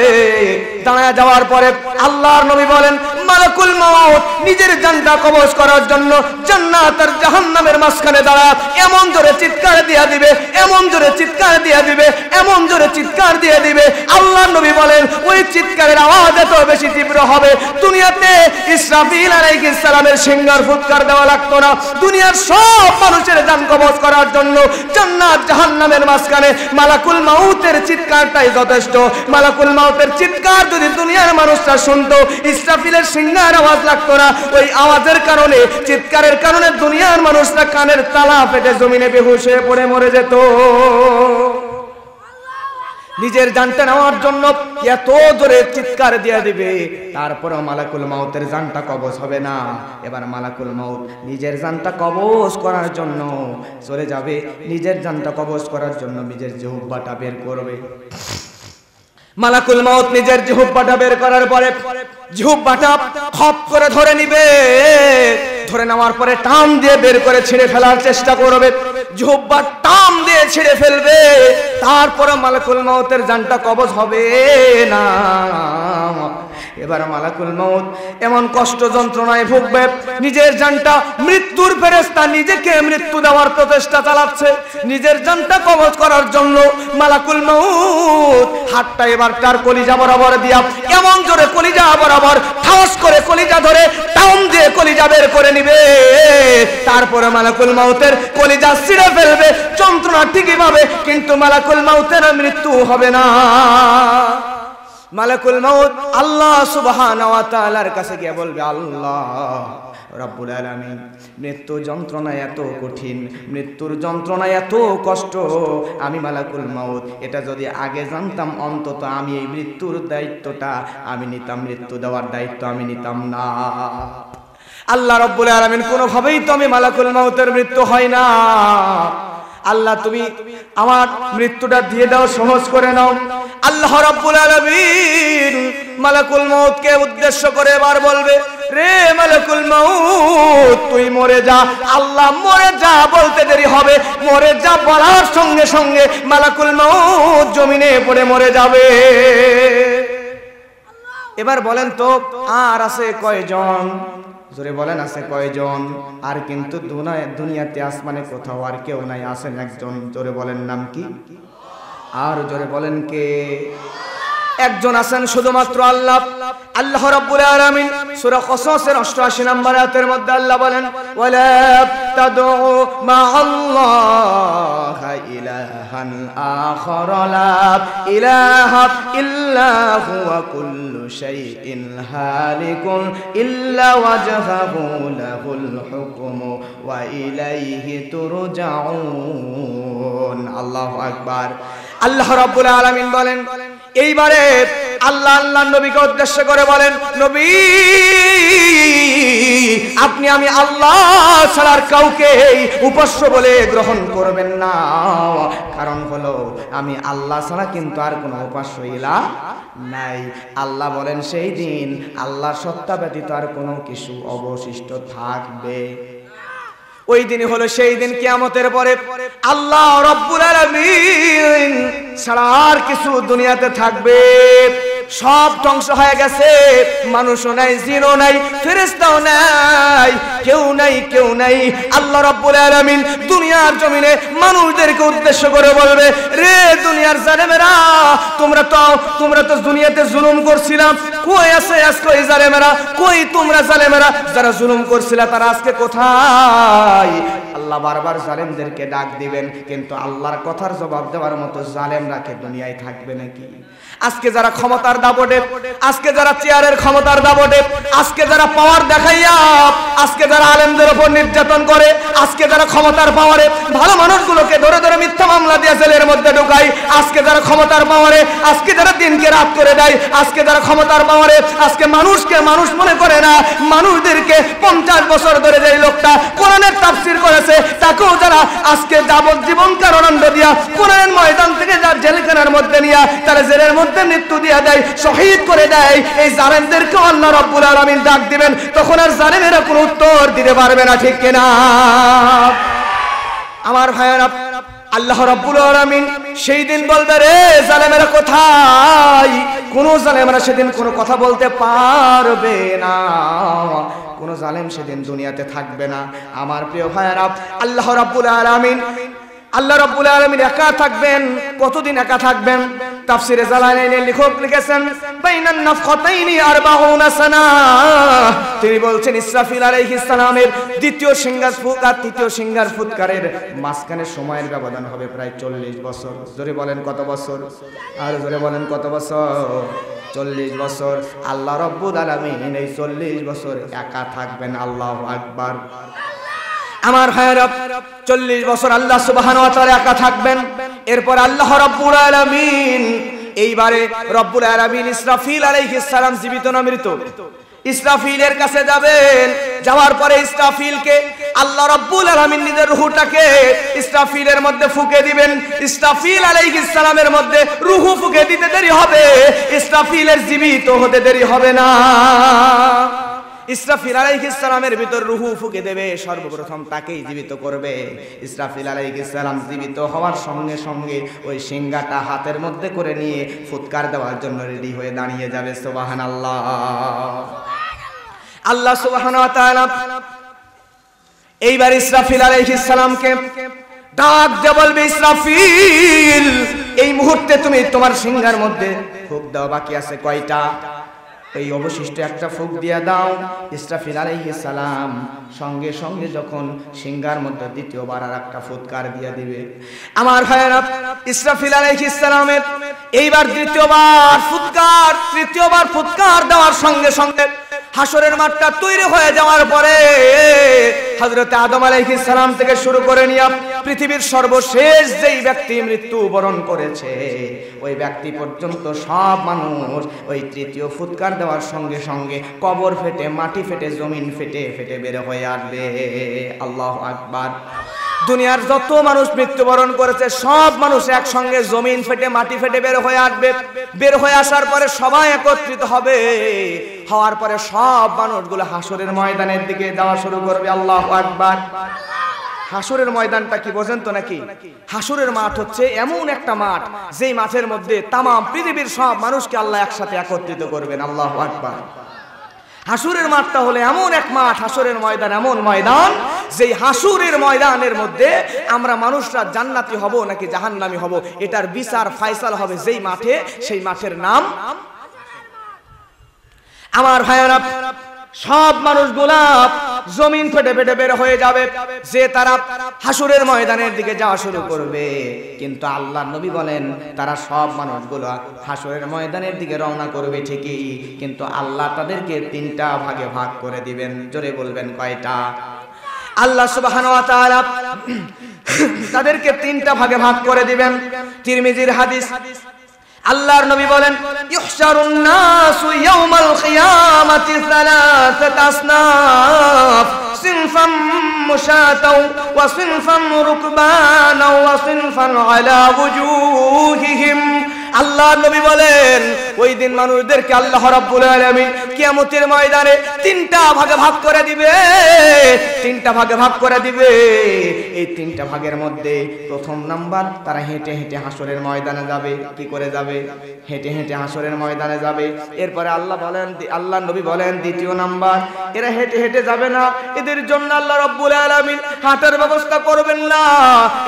দাঁড়ায়া যাওয়ার পরে আল্লাহর নবী বলেন, মালাকুল মউত নিজের জানটা কবজ করার জন্য জান্নাত আর জাহান্নামের মাঝখানে দাঁড়ায় এমন জোরে চিৎকার দিয়ে দিবে, এমন জোরে চিৎকার দিয়ে দিবে, এমন জোরে চিৎকার দিয়ে দিবে। আল্লাহর নবী বলেন, ওই চিৎকারের আওয়াজ এত বেশি তীব্র হবে, দুনিয়াতে ইসরাফিল আলাইহিস সালামের সিংহার ফুৎকার দেওয়া লাগতো না। দুনিয়ার সব মানুষের জান কবজ করার জন্য জান্নাত জাহান্নামের মাঝখানে মালাকুল মউতের চিৎকারটাই যথেষ্ট। মালাকুল মউতের চিৎকার যদি দুনিয়ার মানুষরা শুনতো, ইসরাফিলের সিংহার আওয়াজ লাগতো না। ওই আওয়াজের কারণে, চিৎকারের কারণে দুনিয়ার মানুষরা কানের তালা ফেটে জমিনে বেহুশ হয়ে পড়ে মরে যেত। নিজের জানটা নেওয়ার জন্য এত জোরে চিৎকার দিয়ে দিবে, তারপরেও মালাকুল মউতের জানটা কবজ হবে না। এবার মালাকুল মউত নিজের জানটা কবজ করার জন্য চলে যাবে, নিজের জানটা কবজ করার জন্য নিজের জিহ্বাটা বের করবে। মালাকুল মউত নিজের জিহ্বাটা বের করার পরে জিহ্বাটা খপ করে ধরে নিবে। ধরে নেওয়ার পরে টান দিয়ে বের করে ছিঁড়ে ফেলার চেষ্টা করবে। জিহ্বা টান দিয়ে ছিঁড়ে ফেলবে, তারপরে মালাকুল মউতের জানটা কবজ হবে না। এবার মালাকুল মউত এমন কষ্ট যন্ত্রণায় ভুগবে, নিজের জানটা, মৃত্যুর ফেরেশতা নিজেকে মৃত্যু দেওয়ার প্রচেষ্টা চালাচ্ছে নিজের জানটা কবজ করার জন্য। মালাকুল মউত হাতটা এবার তার কলিজা বরাবর দিয়া এমন জোরে কলিজা বরাবর ঠাস করে কলিজা ধরে টান দিয়ে কলিজা বের করে নিবে। তারপরে মালাকুল মউতের কলিজা ছিঁড়ে ফেলবে, যন্ত্রণা ঠিকই পাবে, কিন্তু মালাকুল মউতের মৃত্যু হবে না। মালাকুল মউত আল্লাহ সুবহানাহু ওয়া তাআলার কাছে গিয়ে বলবে, আল্লাহ রাব্বুল আলামিন, মৃত্যু যন্ত্রণা এত কঠিন, মৃত্যুর যন্ত্রণা এত কষ্ট, আমি মালাকুল মউত এটা যদি আগে জানতাম, অন্তত আমি এই মৃত্যুর দায়িত্বটা আমি নিতাম, মৃত্যু দেওয়ার দায়িত্ব আমি নিতাম না। আল্লাহ রাব্বুল আলামিন কোনোভাবেই তো আমি মালাকুল মউতের মৃত্যু হয় না। আল্লাহ তুমি আমার মৃত্যুটা দিয়ে দাও, সহজ করে নাও। আল্লাহ রাব্বুল আলামিন মালাকুল মউতকে উদ্দেশ্য করে এবার বলবে, রে মালাকুল মউত, তুই মরে যা। আল্লাহ মরে যা বলতে দেরি হবে, মরে যা বলার সঙ্গে সঙ্গে মালাকুল মউত জমিনে পড়ে মরে যাবে। এবার বলেন তো আর আছে কয়জন? জোরে বলেন আছে কয়জন? আর কিন্তু দুনিয়াতে আসমানে কোথাও আর কেউ নাই, আছেন একজন। জোরে বলেন নাম কি? আর জোরে বলেন কে? একজন আছেন, শুধুমাত্র আল্লাহ। আল্লাহ রাব্বুল আলামিন সূরা কসসের 88 নম্বর আয়াতের মধ্যে আল্লাহ বলেন, ওয়ালা তাদউ মা'আল্লাহি ইলাহান আখার লা ইলাহা ইল্লা হুয়া কুল্লু শাইইন হালিকুন ইল্লা ওয়াজহাহু লাহুল হুকমু ওয়া ইলাইহি তুরজাউন। আল্লাহু আকবার। আল্লাহ রাব্বুল আলামিন বলেন, এইবারে আল্লাহ আল্লাহর নবীকে উদ্দেশ্য করে বলেন, নবী আপনি আমি আল্লাহ ছাড়া আর কাউকে উপাস্য বলে গ্রহণ করবেন না, কারণ হলো আমি আল্লাহ ছাড়া কিন্তু আর কোনো উপাস্য ইলাহ নাই। আল্লাহ বলেন সেই দিন আল্লাহর সত্তা ব্যতীত আর কোনো কিছু অবশিষ্ট থাকবে। ওই দিন হলো সেই দিন কিয়ামতের পরে আল্লাহ রাব্বুল আলামিন ছাড়া আর কিছু দুনিয়াতে থাকবে, সব ধ্বংস হয়ে গেছে। মানুষও নাই, জিনও নাই, ফেরেশতাও নাই, কেউ নাই। আল্লাহ রাব্বুল আলামিন দুনিয়ার জমিনে মানুষদেরকে উদ্দেশ্য করে বলবে, রে দুনিয়ার জালেমেরা, তোমরা তো দুনিয়াতে জুলুম করছিলাম, কই আছে আজকে ওই জালেমেরা? কই তোমরা জালেমেরা যারা জুলুম করছিলা, তারা আজকে কোথায়? আল্লাহ বারবার জালেমদেরকে ডাক দিবেন, কিন্তু আল্লাহর কথার জবাব দেওয়ার মতো জালেমরা কি দুনিয়ায় থাকবে নাকি? আজকে যারা ক্ষমতার দাপটে, আজকে যারা চেয়ারের ক্ষমতার দাপটে, আজকে যারা পাওয়ার দেখাইয়া, আজকে যারা আলেমদের উপর নির্যাতন করে, আজকে যারা ক্ষমতার পাওয়ারে ভালো মানুষগুলোকে ধরে ধরে মিথ্যা মামলা দিয়ে জেলের মধ্যে ঢোকায়, আজকে যারা ক্ষমতার পাওয়ারে, আজকে যারা দিনকে রাত করে দেয়, আজকে যারা ক্ষমতার পাওয়ারে আজকে মানুষকে মানুষ মনে করে না, মানুষদেরকে 50 বছর ধরে যে লোকটা কোরআনের তাফসীর করেছে তাকেও যারা আজকে যাবজ্জীবন কারাদণ্ড দিয়া কোরআনের ময়দান থেকে যার জেলখানার মধ্যে নিয়ে তারা জেলের মধ্যে মৃত্যু দিয়ে দেয়, শহীদ করে দেয়, এই জালেমদেরকে আল্লাহ রাব্বুল আলামিন ডাক দিবেন, তখন আর জালেমেরা কোনো উত্তর দিতে পারবে না, ঠিক কিনা? আমার ভাইয়েরা, আল্লাহ রাব্বুল আলামিন সেই দিন বলবে, রে জালেমেরা কোথায়? কোন জালেমেরা সেদিন কোনো কথা বলতে পারবে না, কোন জালেম সেদিন দুনিয়াতে থাকবে না। আমার প্রিয় ভাইয়েরা, আল্লাহ রাব্বুল আলামিন একা থাকবেন। কতদিন একা থাকবেন? তাফসীরে জালালাইনের লেখক লিখেছেন, বাইনান নাফখাতাইনি 40 সানা। তিনি বলছেন ইসরাফিল আলাইহিস সালামের দ্বিতীয় সিংহার ফুৎ আর তৃতীয় সিংহার ফুৎকারের মাঝখানে সময়ের ব্যবধান হবে প্রায় 40 বছর। জোরে বলেন কত বছর? আর জোরে বলেন কত বছর? 40 বছর। আল্লাহ রাব্বুল আলামিন এই 40 বছর একা থাকবেন। আল্লাহু আকবার। আমার ভাইয়েরা, 40 বছর আল্লাহ সুবহানাহু ওয়া তাআলা একা থাকবেন। এরপর আল্লাহ রাব্বুল আলামিন এইবারে রব্বুল আলামিন ইসরাফিল আলাইহিস সালাম জীবিত না মৃত? ইসরাফিলের কাছে যাবেন। যাওয়ার পরে ইসরাফিলকে আল্লাহ রাব্বুল আলামিন নিজের রূহটাকে ইসরাফিলের মধ্যে ফুঁকে দিবেন। ইসরাফিল আলাইহিস সালামের মধ্যে রূহ ফুঁকে দিতে দেরি হবে, ইসরাফিলের জীবিত হতে দেরি হবে না। ইসরাফিল আলাইহিস সালামের ভিতর রূহ ফুঁকে দেবে, সর্বপ্রথম তাকেই জীবিত করবে। ইসরাফিল আলাইহিস সালাম জীবিত হওয়ার সঙ্গে সঙ্গে ওই সিংহাটা হাতের মধ্যে করে নিয়ে ফুৎকার দেওয়ার জন্য রেডি হয়ে দাঁড়িয়ে যাবে। সুবহানাল্লাহ। আল্লাহ সুবহানাহু ওয়া তাআলা এইবার ইসরাফিল আলাইহিস সালামকে ডাক দিয়ে বলবে, ইসরাফিল এই মুহূর্তে তুমি তোমার সিংহার মধ্যে ফুঁক দাও। বাকি আছে কয়টা? এই অবশিষ্ট একটা ফুঁক দিয়ে দাও। ইসরাফিল আলাইহিস সালাম সঙ্গে সঙ্গে যখন সিংহার মধ্যে দ্বিতীয়বার আর একটা ফুৎকার দিয়ে দিবে, আমার ভাইয়েরা, ইসরাফিল আলাইহিস সালামের এইবার তৃতীয়বার ফুৎকার দেওয়ার সঙ্গে সঙ্গে হাসরের মাঠটা তৈরি হয়ে যাওয়ার পরে হযরত আদম আলাইহিস সালাম থেকে শুরু করে নিয়ে পৃথিবীর সর্বশেষ যেই ব্যক্তি মৃত্যুবরণ করেছে ওই ব্যক্তি পর্যন্ত সব মানুষ ওই তৃতীয় ফুৎকার দেওয়ার সঙ্গে সঙ্গে কবর ফেটে, মাটি ফেটে, জমিন ফেটে ফেটে বের হয়ে আসবে। আল্লাহু আকবার। দুনিয়ার যত মানুষ মৃত্যুবরণ করেছে সব মানুষ একসঙ্গে জমিন ফেটে, মাটি ফেটে বের হয়ে আসবে। বের হয়ে আসার পরে সবাই একত্রিত হবে। হওয়ার পরে সব মানুষগুলো হাসরের ময়দানের দিকে যাওয়া শুরু করবে। আল্লাহু আকবার। হাসরের ময়দানটা কি বোঝেন তো নাকি? হাসরের মাঠ হচ্ছে এমন একটা মাঠ যেই মাঠের মধ্যে তাম পৃথিবীর সব মানুষকে আল্লাহ একসাথে একত্রিত করবেন। আল্লাহু আকবার। হাসরের মাঠটা হলো এমন এক মাঠ, হাসরের ময়দান এমন ময়দান যেই হাসরের ময়দানের মধ্যে আমরা মানুষরা জান্নাতি হব নাকি জাহান্নামী হব এটার বিচার ফায়সালা হবে যেই মাঠে, সেই মাঠের নাম। আমার ভাইয়েরা, সব মানুষগুলা জমিন ফেটে ফেটে বের হয়ে যাবে, যে তারা হাসরের ময়দানের দিকে যাওয়া শুরু করবে। কিন্তু আল্লাহর নবী বলেন তারা সব মানুষগুলা হাসরের ময়দানের দিকে রওনা করবে ঠিকই, কিন্তু আল্লাহ তাদেরকে 3টা ভাগে ভাগ করে দিবেন। জোরে বলবেন কয়টা? আল্লাহ সুবহানাহু ওয়া তাআলা তাদেরকে 3টা ভাগে ভাগ করে দিবেন। তিরমিজির হাদিস, আল্লাহর নবী বলেন ইহশারুন নাসু ইয়াউমাল কিয়ামাতি সালাসাত আসনাফ সিনফাম মুশাতাও ওয়া সিনফাম রুকবানা ওয়া সিনফান আলা ওয়ুজুহিহিম। আল্লাহর নবী বলেন ওই দিন মানুষদেরকে আল্লাহ রাব্বুল আলামিন কিয়ামতের ময়দানে তিনটা ভাগে ভাগ করে দিবে, তিনটা ভাগে ভাগ করে দিবে। এই তিনটা ভাগের মধ্যে প্রথম নাম্বার তারা হেঁটে হেঁটে হাসরের ময়দানে যাবে। কি করে যাবে? হেঁটে হেঁটে হাসরের ময়দানে যাবে। এরপরে আল্লাহর নবী বলেন দ্বিতীয় নাম্বার এরা হেঁটে হেঁটে যাবে না, এদের জন্য আল্লাহ রাব্বুল আলামিন হাঁটার ব্যবস্থা করবেন না।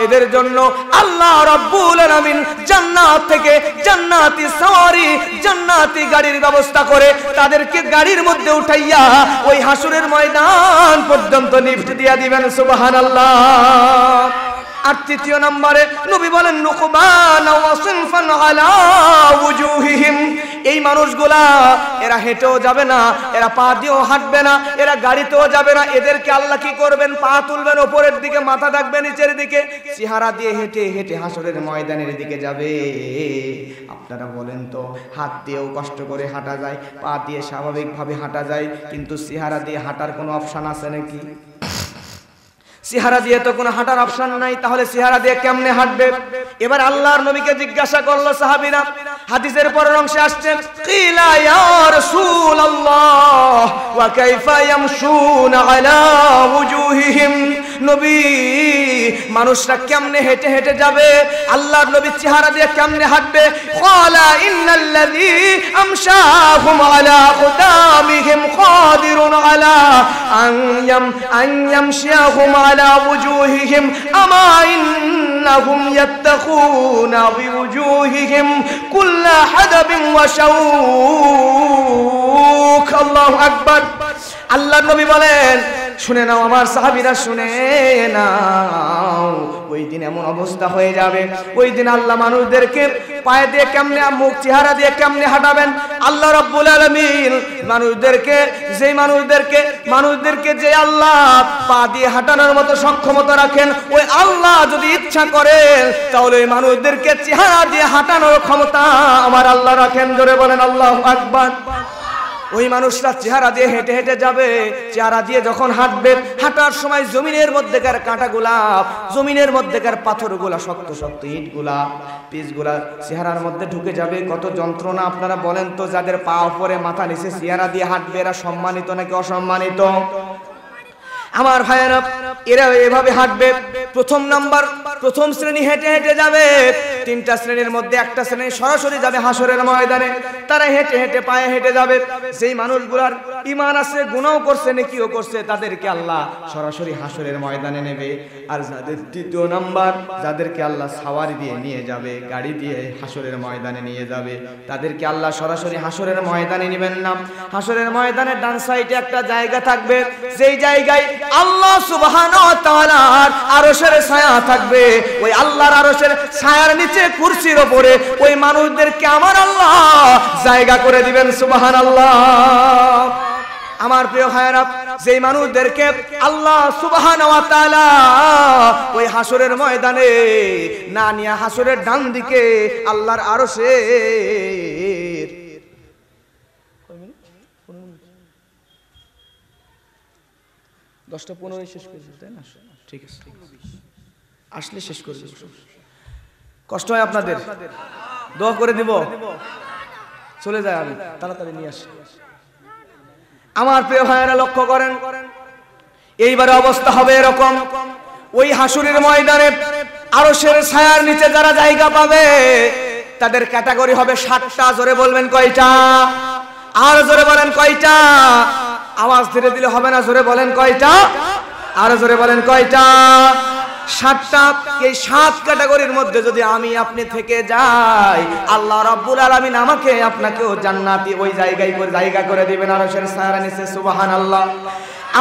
এদের জন্য আল্লাহ রাব্বুল আলামিন জান্নাত থেকে জান্নাতি সাওয়ারি জান্নাতি গাড়ির ব্যবস্থা করে তাদেরকে গাড়ির মধ্যে উঠাইয়া ওই হাসরের ময়দান পর্যন্ত লিফট দিয়া দিবেন। সুবহানাল্লাহ। আর তৃতীয় নম্বরে নবী বলেন নুকবানা ওয়া সিনফান আলা ওয়ুজুহিহিম। এই মানুষগুলা এরা হেঁটেও যাবে না, এরা পা দিয়েও হাঁটবে না, এরা গাড়িতেও যাবে না। এদেরকে আল্লাহ কি করবেন? পা তুলবেন উপরের দিকে, মাথা থাকবে নিচের দিকে, চেহারা দিয়ে হেঁটে হেঁটে হাসরের ময়দানের দিকে যাবে। আপনারা বলেন তো, হাত দিয়েও কষ্ট করে হাঁটা যায়, পা দিয়ে স্বাভাবিকভাবে হাঁটা যায়, কিন্তু চেহারা দিয়ে হাঁটার কোনো অপশন আছে নাকি? চেহারা দিয়ে তো কোনো হাঁটার অপশন নাই, তাহলে চেহারা দিয়ে কেমনে হাঁটবে? এবার আল্লাহর নবীকে জিজ্ঞাসা করলো সাহাবীরা, হাদিসের পরের অংশে আসছেন কিলা ইয়া রাসূলুল্লাহ ওয়া কাইফা ইয়ামশুনা আলা ওয়ুজুহিহিম। নবী মানুষরা কেমনে হেঁটে হেঁটে যাবে? আল্লাহর নবী চেহারা দিয়ে কেমনে হাঁটবে? ক্বালা ইন্নাল্লাযী আমশাহুম আলা কুদামিহিম কাদিরুন আলা আন ইয়ামশিয়াহুম আলা ওয়ুজুহিহিম আমা ইন্নাহুম ইয়াত্তাখুনা বিওয়ুজুহিহিম কুল্লা হাদাবিন ওয়া শাউক। আল্লাহু আকবার। আল্লাহর নবী বলেন শুনে নাও আমার সাহাবীরা, শুনে নাও, ওই দিন এমন অবস্থা হয়ে যাবে, ওই দিন আল্লাহ মানুষদেরকে পায়ে দিয়ে কেমনে, মুখ চেহারা দিয়ে কেমনে হাঁটাবেন? আল্লাহ রাব্বুল আলামিন মানুষদেরকে যে আল্লাহ পা দিয়ে হাঁটানোর মতো সক্ষমতা রাখেন, ওই আল্লাহ যদি ইচ্ছা করেন তাহলে ওই মানুষদেরকে চেহারা দিয়ে হাঁটানোর ক্ষমতা আমার আল্লাহ রাখেন। জোরে বলেন আল্লাহু আকবার। ওই মানুষরা চেহারা দিয়ে হেঁটে হেঁটে যাবে। চেহারা দিয়ে যখন হাঁটবে, হাঁটার সময় জমিনের মধ্যেকার কাঁটাগুলা, জমিনের মধ্যেকার পাথরগুলা, শক্ত শক্ত ইটগুলা, পিচগুলা চেহারার মধ্যে ঢুকে যাবে। কত যন্ত্রণা আপনারা বলেন তো। যাদের পা উপরে মাথা নিচে চেহারা দিয়ে হাঁটবে এরা সম্মানিত নাকি অসম্মানিত? আমার ভাইয়েরা, এরা এভাবে হাঁটবে। প্রথম শ্রেণী হেঁটে হেঁটে যাবে। তিনটা শ্রেণীর মধ্যে একটা শ্রেণী সরাসরি যাবে হাসরের ময়দানে। তারা হেঁটে হেঁটে পায়ে হেঁটে যাবে। সেই মানুষগুলার ঈমান আছে, গুনাহ করছে, নেকিও করছে, তাদেরকে আল্লাহ সরাসরি হাসরের ময়দানে নেবে। আর যাদের দ্বিতীয় নাম্বার, যাদেরকে আল্লাহ সাওয়ারি দিয়ে নিয়ে যাবে, গাড়ি দিয়ে হাসরের ময়দানে নিয়ে যাবে, তাদেরকে আল্লাহ সরাসরি হাসরের ময়দানে নেবেন না। হাসরের ময়দানের ডান সাইডে একটা জায়গা থাকবে, যেই জায়গায় আল্লাহ সুবহানাহু ওয়া তাআলার আরশের ছায়া থাকবে। ওই আল্লাহর আরশের ছায়ার নিচে কুরসির উপরে ওই মানুষদেরকে আমার আল্লাহ জায়গা করে দিবেন। সুবহানাল্লাহ। আমার প্রিয় ভাইরা, যেই মানুষদেরকে আল্লাহ সুবহানাহু ওয়া তাআলা ওই হাসরের ময়দানে না নিয়ে হাসরের ডান দিকে আল্লাহর আরশের 10:15 শেষ করে দিই, তাই না? ঠিক আছে, আসলে শেষ করে দেব। কষ্ট হয় আপনাদের? দোয়া করে দিব। চলে যায়, আমি তাড়াতাড়ি নিয়ে আসি। আমার প্রিয় ভাইয়েরা লক্ষ্য করেন, এইবারে অবস্থা হবে এরকম। ওই হাসরের ময়দানে আরশের ছায়ার নিচে যারা জায়গা পাবে তাদের ক্যাটাগরি হবে 7টা। জোরে বলবেন কয়টা? আর জোরে বলেন কয়টা? আওয়াজ ধীরে দিলে হবে না, জোরে বলেন কয়টা? আর জোরে বলেন কয়টা? 7টা। এই 7 ক্যাটাগরির মধ্যে যদি আমি আপনি থেকে যাই, আল্লাহ রাব্বুল আলামিন আমাকে আপনাকেও জান্নাতি ওই জায়গায় করে জায়গা করে দিবেন আরশের ছায়ার নিচে। সুবহানাল্লাহ।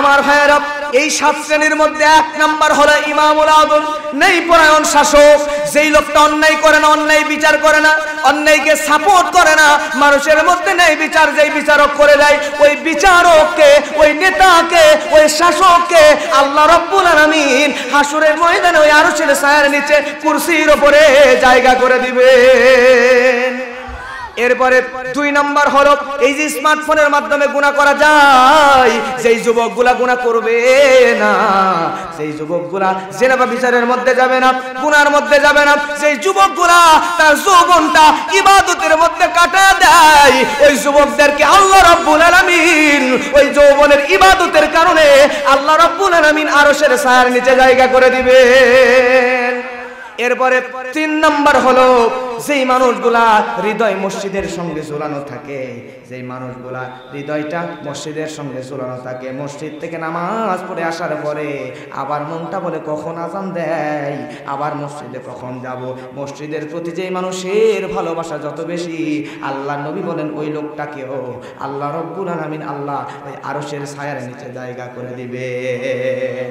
আমার ভাইয়েরা, এই 7 শ্রেণীর মধ্যে 1 নাম্বার হলো ইমামুল আদল, ন্যায় পরায়ণ শাসক। যেই লোকটা অন্যায় করে না, অন্যায় বিচার করে না, অন্যায়কে সাপোর্ট করে না, মানুষের মধ্যে ন্যায় বিচার যেই বিচারক করে দেয়, ওই বিচারককে, ওই নেতাকে, ওই শাসককে আল্লাহ রাব্বুল আলামিন হাসরের ময়দানে ওই আরশের ছায়ার নিচে কুরসির উপরে জায়গা করে দিবেন। এরপরে 2 নাম্বার হলো এই যে স্মার্টফোনের মাধ্যমে গুনাহ করা যায়, যেই যুবকগুলা গুনাহ করবে না, সেই যুবকগুলা জিনা বা বিচারের মধ্যে যাবে না, গুনার মধ্যে যাবে না, সেই যুবকগুলা তার যৌবনটা ইবাদতের মধ্যে কাটায় দেয়, ওই যুবকদেরকে আল্লাহ রাব্বুল আলামিন ওই যৌবনের ইবাদতের কারণে আল্লাহ রাব্বুল আলামিন আরশের ছায়ার নিচে জায়গা করে দিবেন। এরপরে 3 নাম্বার হলো যেই মানুষগুলা হৃদয় মসজিদের সঙ্গে ঝুলানো থাকে, যেই মানুষগুলা হৃদয়টা মসজিদের সঙ্গে ঝুলানো থাকে, মসজিদ থেকে নামাজ পড়ে আসার পরে আবার মনটা বলে কখন আযান দেয়, আবার মসজিদে কখন যাব। মসজিদের প্রতি যেই মানুষের ভালোবাসা যত বেশি, আল্লাহ নবী বলেন ওই লোকটাকেও আল্লাহ রাব্বুল আলামিন আল্লাহ ওই আরশের ছায়ার নিচে জায়গা করে দিবেন।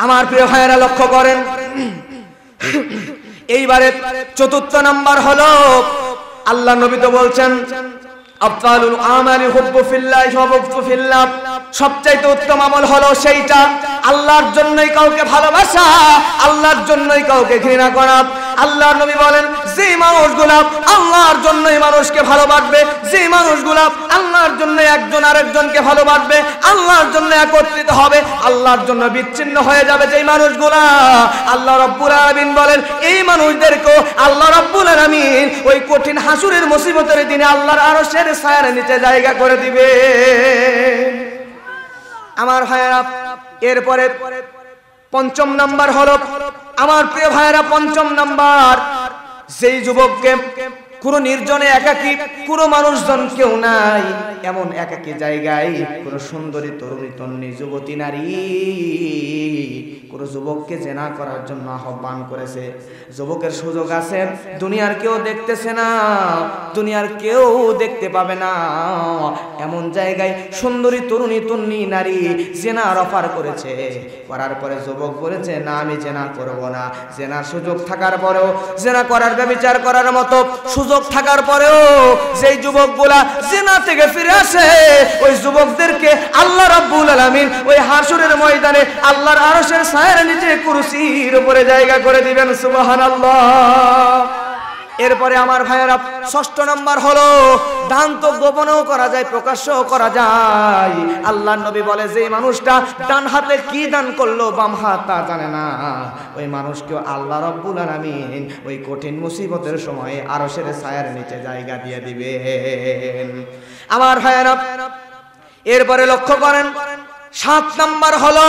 আমার প্রিয় ভাইয়েরা লক্ষ্য করেন, এইবারে 4 নাম্বার হলো আল্লাহ নবী তো বলছেন আফদালুল আমালি হুব্বু ফিল্লাহি ওয়া বুগযু ফিল্লাহ, সবচাইতে উত্তম আমল হলো সেইটা আল্লাহর জন্যই কাউকে ভালোবাসা, আল্লাহর জন্যই কাউকে ঘৃণা করা। আল্লাহর নবী বলেন যে মানুষগুলা আল্লাহর জন্যই মানুষকে ভালোবাসবে, যে মানুষগুলা আল্লাহর জন্য একজন আরেকজনকে ভালোবাসবে, আল্লাহর জন্য একত্রিত হবে, আল্লাহর জন্য বিচ্ছিন্ন হয়ে যাবে যেই মানুষগুলা, আল্লাহ রাব্বুল আলামিন বলেন এই মানুষদেরকে আল্লাহ রাব্বুল আলামিন ওই কঠিন হাসুরের মুসিবতের দিনে আল্লাহর আরশের ছায়ার নিচে জায়গা করে দিবে। আমার ভাইয়েরা এরপরে 5 নাম্বার হলো আমার প্রিয় ভাইয়েরা 5 নাম্বার, যেই যুবককে কোন নির্জনে একাকী, কোন মানুষজন কেউ নাই এমন একাকী জায়গায় কোন সুন্দরী তরুণী তন্নি যুবতী নারী কোন যুবককে জিনা করার জন্য আহ্বান করেছে, যুবকের সুযোগ আছে, দুনিয়ার কেউ দেখতেছে না, দুনিয়ার কেউ দেখতে পাবে না, এমন জায়গায় সুন্দরী তরুণী তন্নি নারী জিনার অফার করেছে, করার পরে যুবক বলেছে না আমি জিনা করব না। জিনার সুযোগ থাকার পরেও, জিনা করার ব্যভিচার করার মতো সুযোগ থাকার পরেও যেই যুবকগুলা জিনা থেকে ফিরে আসে, ওই যুবকদেরকে আল্লাহ রাব্বুল আলামিন ওই হাসরের ময়দানে আল্লাহর আরশের ছায়ার নিচে কুরসির উপরে জায়গা করে দিবেন। সুবহানাল্লাহ। এরপরে আমার ভাইয়েরা 6 নাম্বার হলো দান তো গোপনেও করা যায়, প্রকাশ্যও করা যায়। আল্লাহর নবী বলে যে মানুষটা ডান হাতে কি দান করলো বাম হাত তা জানে না, ওই মানুষকে আল্লাহ রাব্বুল আলামিন ওই কঠিন মুসিবতের সময় আরশের ছায়ার নিচে জায়গা দিয়ে দিবেন। আমার ভাইয়েরা এরপরে লক্ষ্য করেন 7 নাম্বার হলো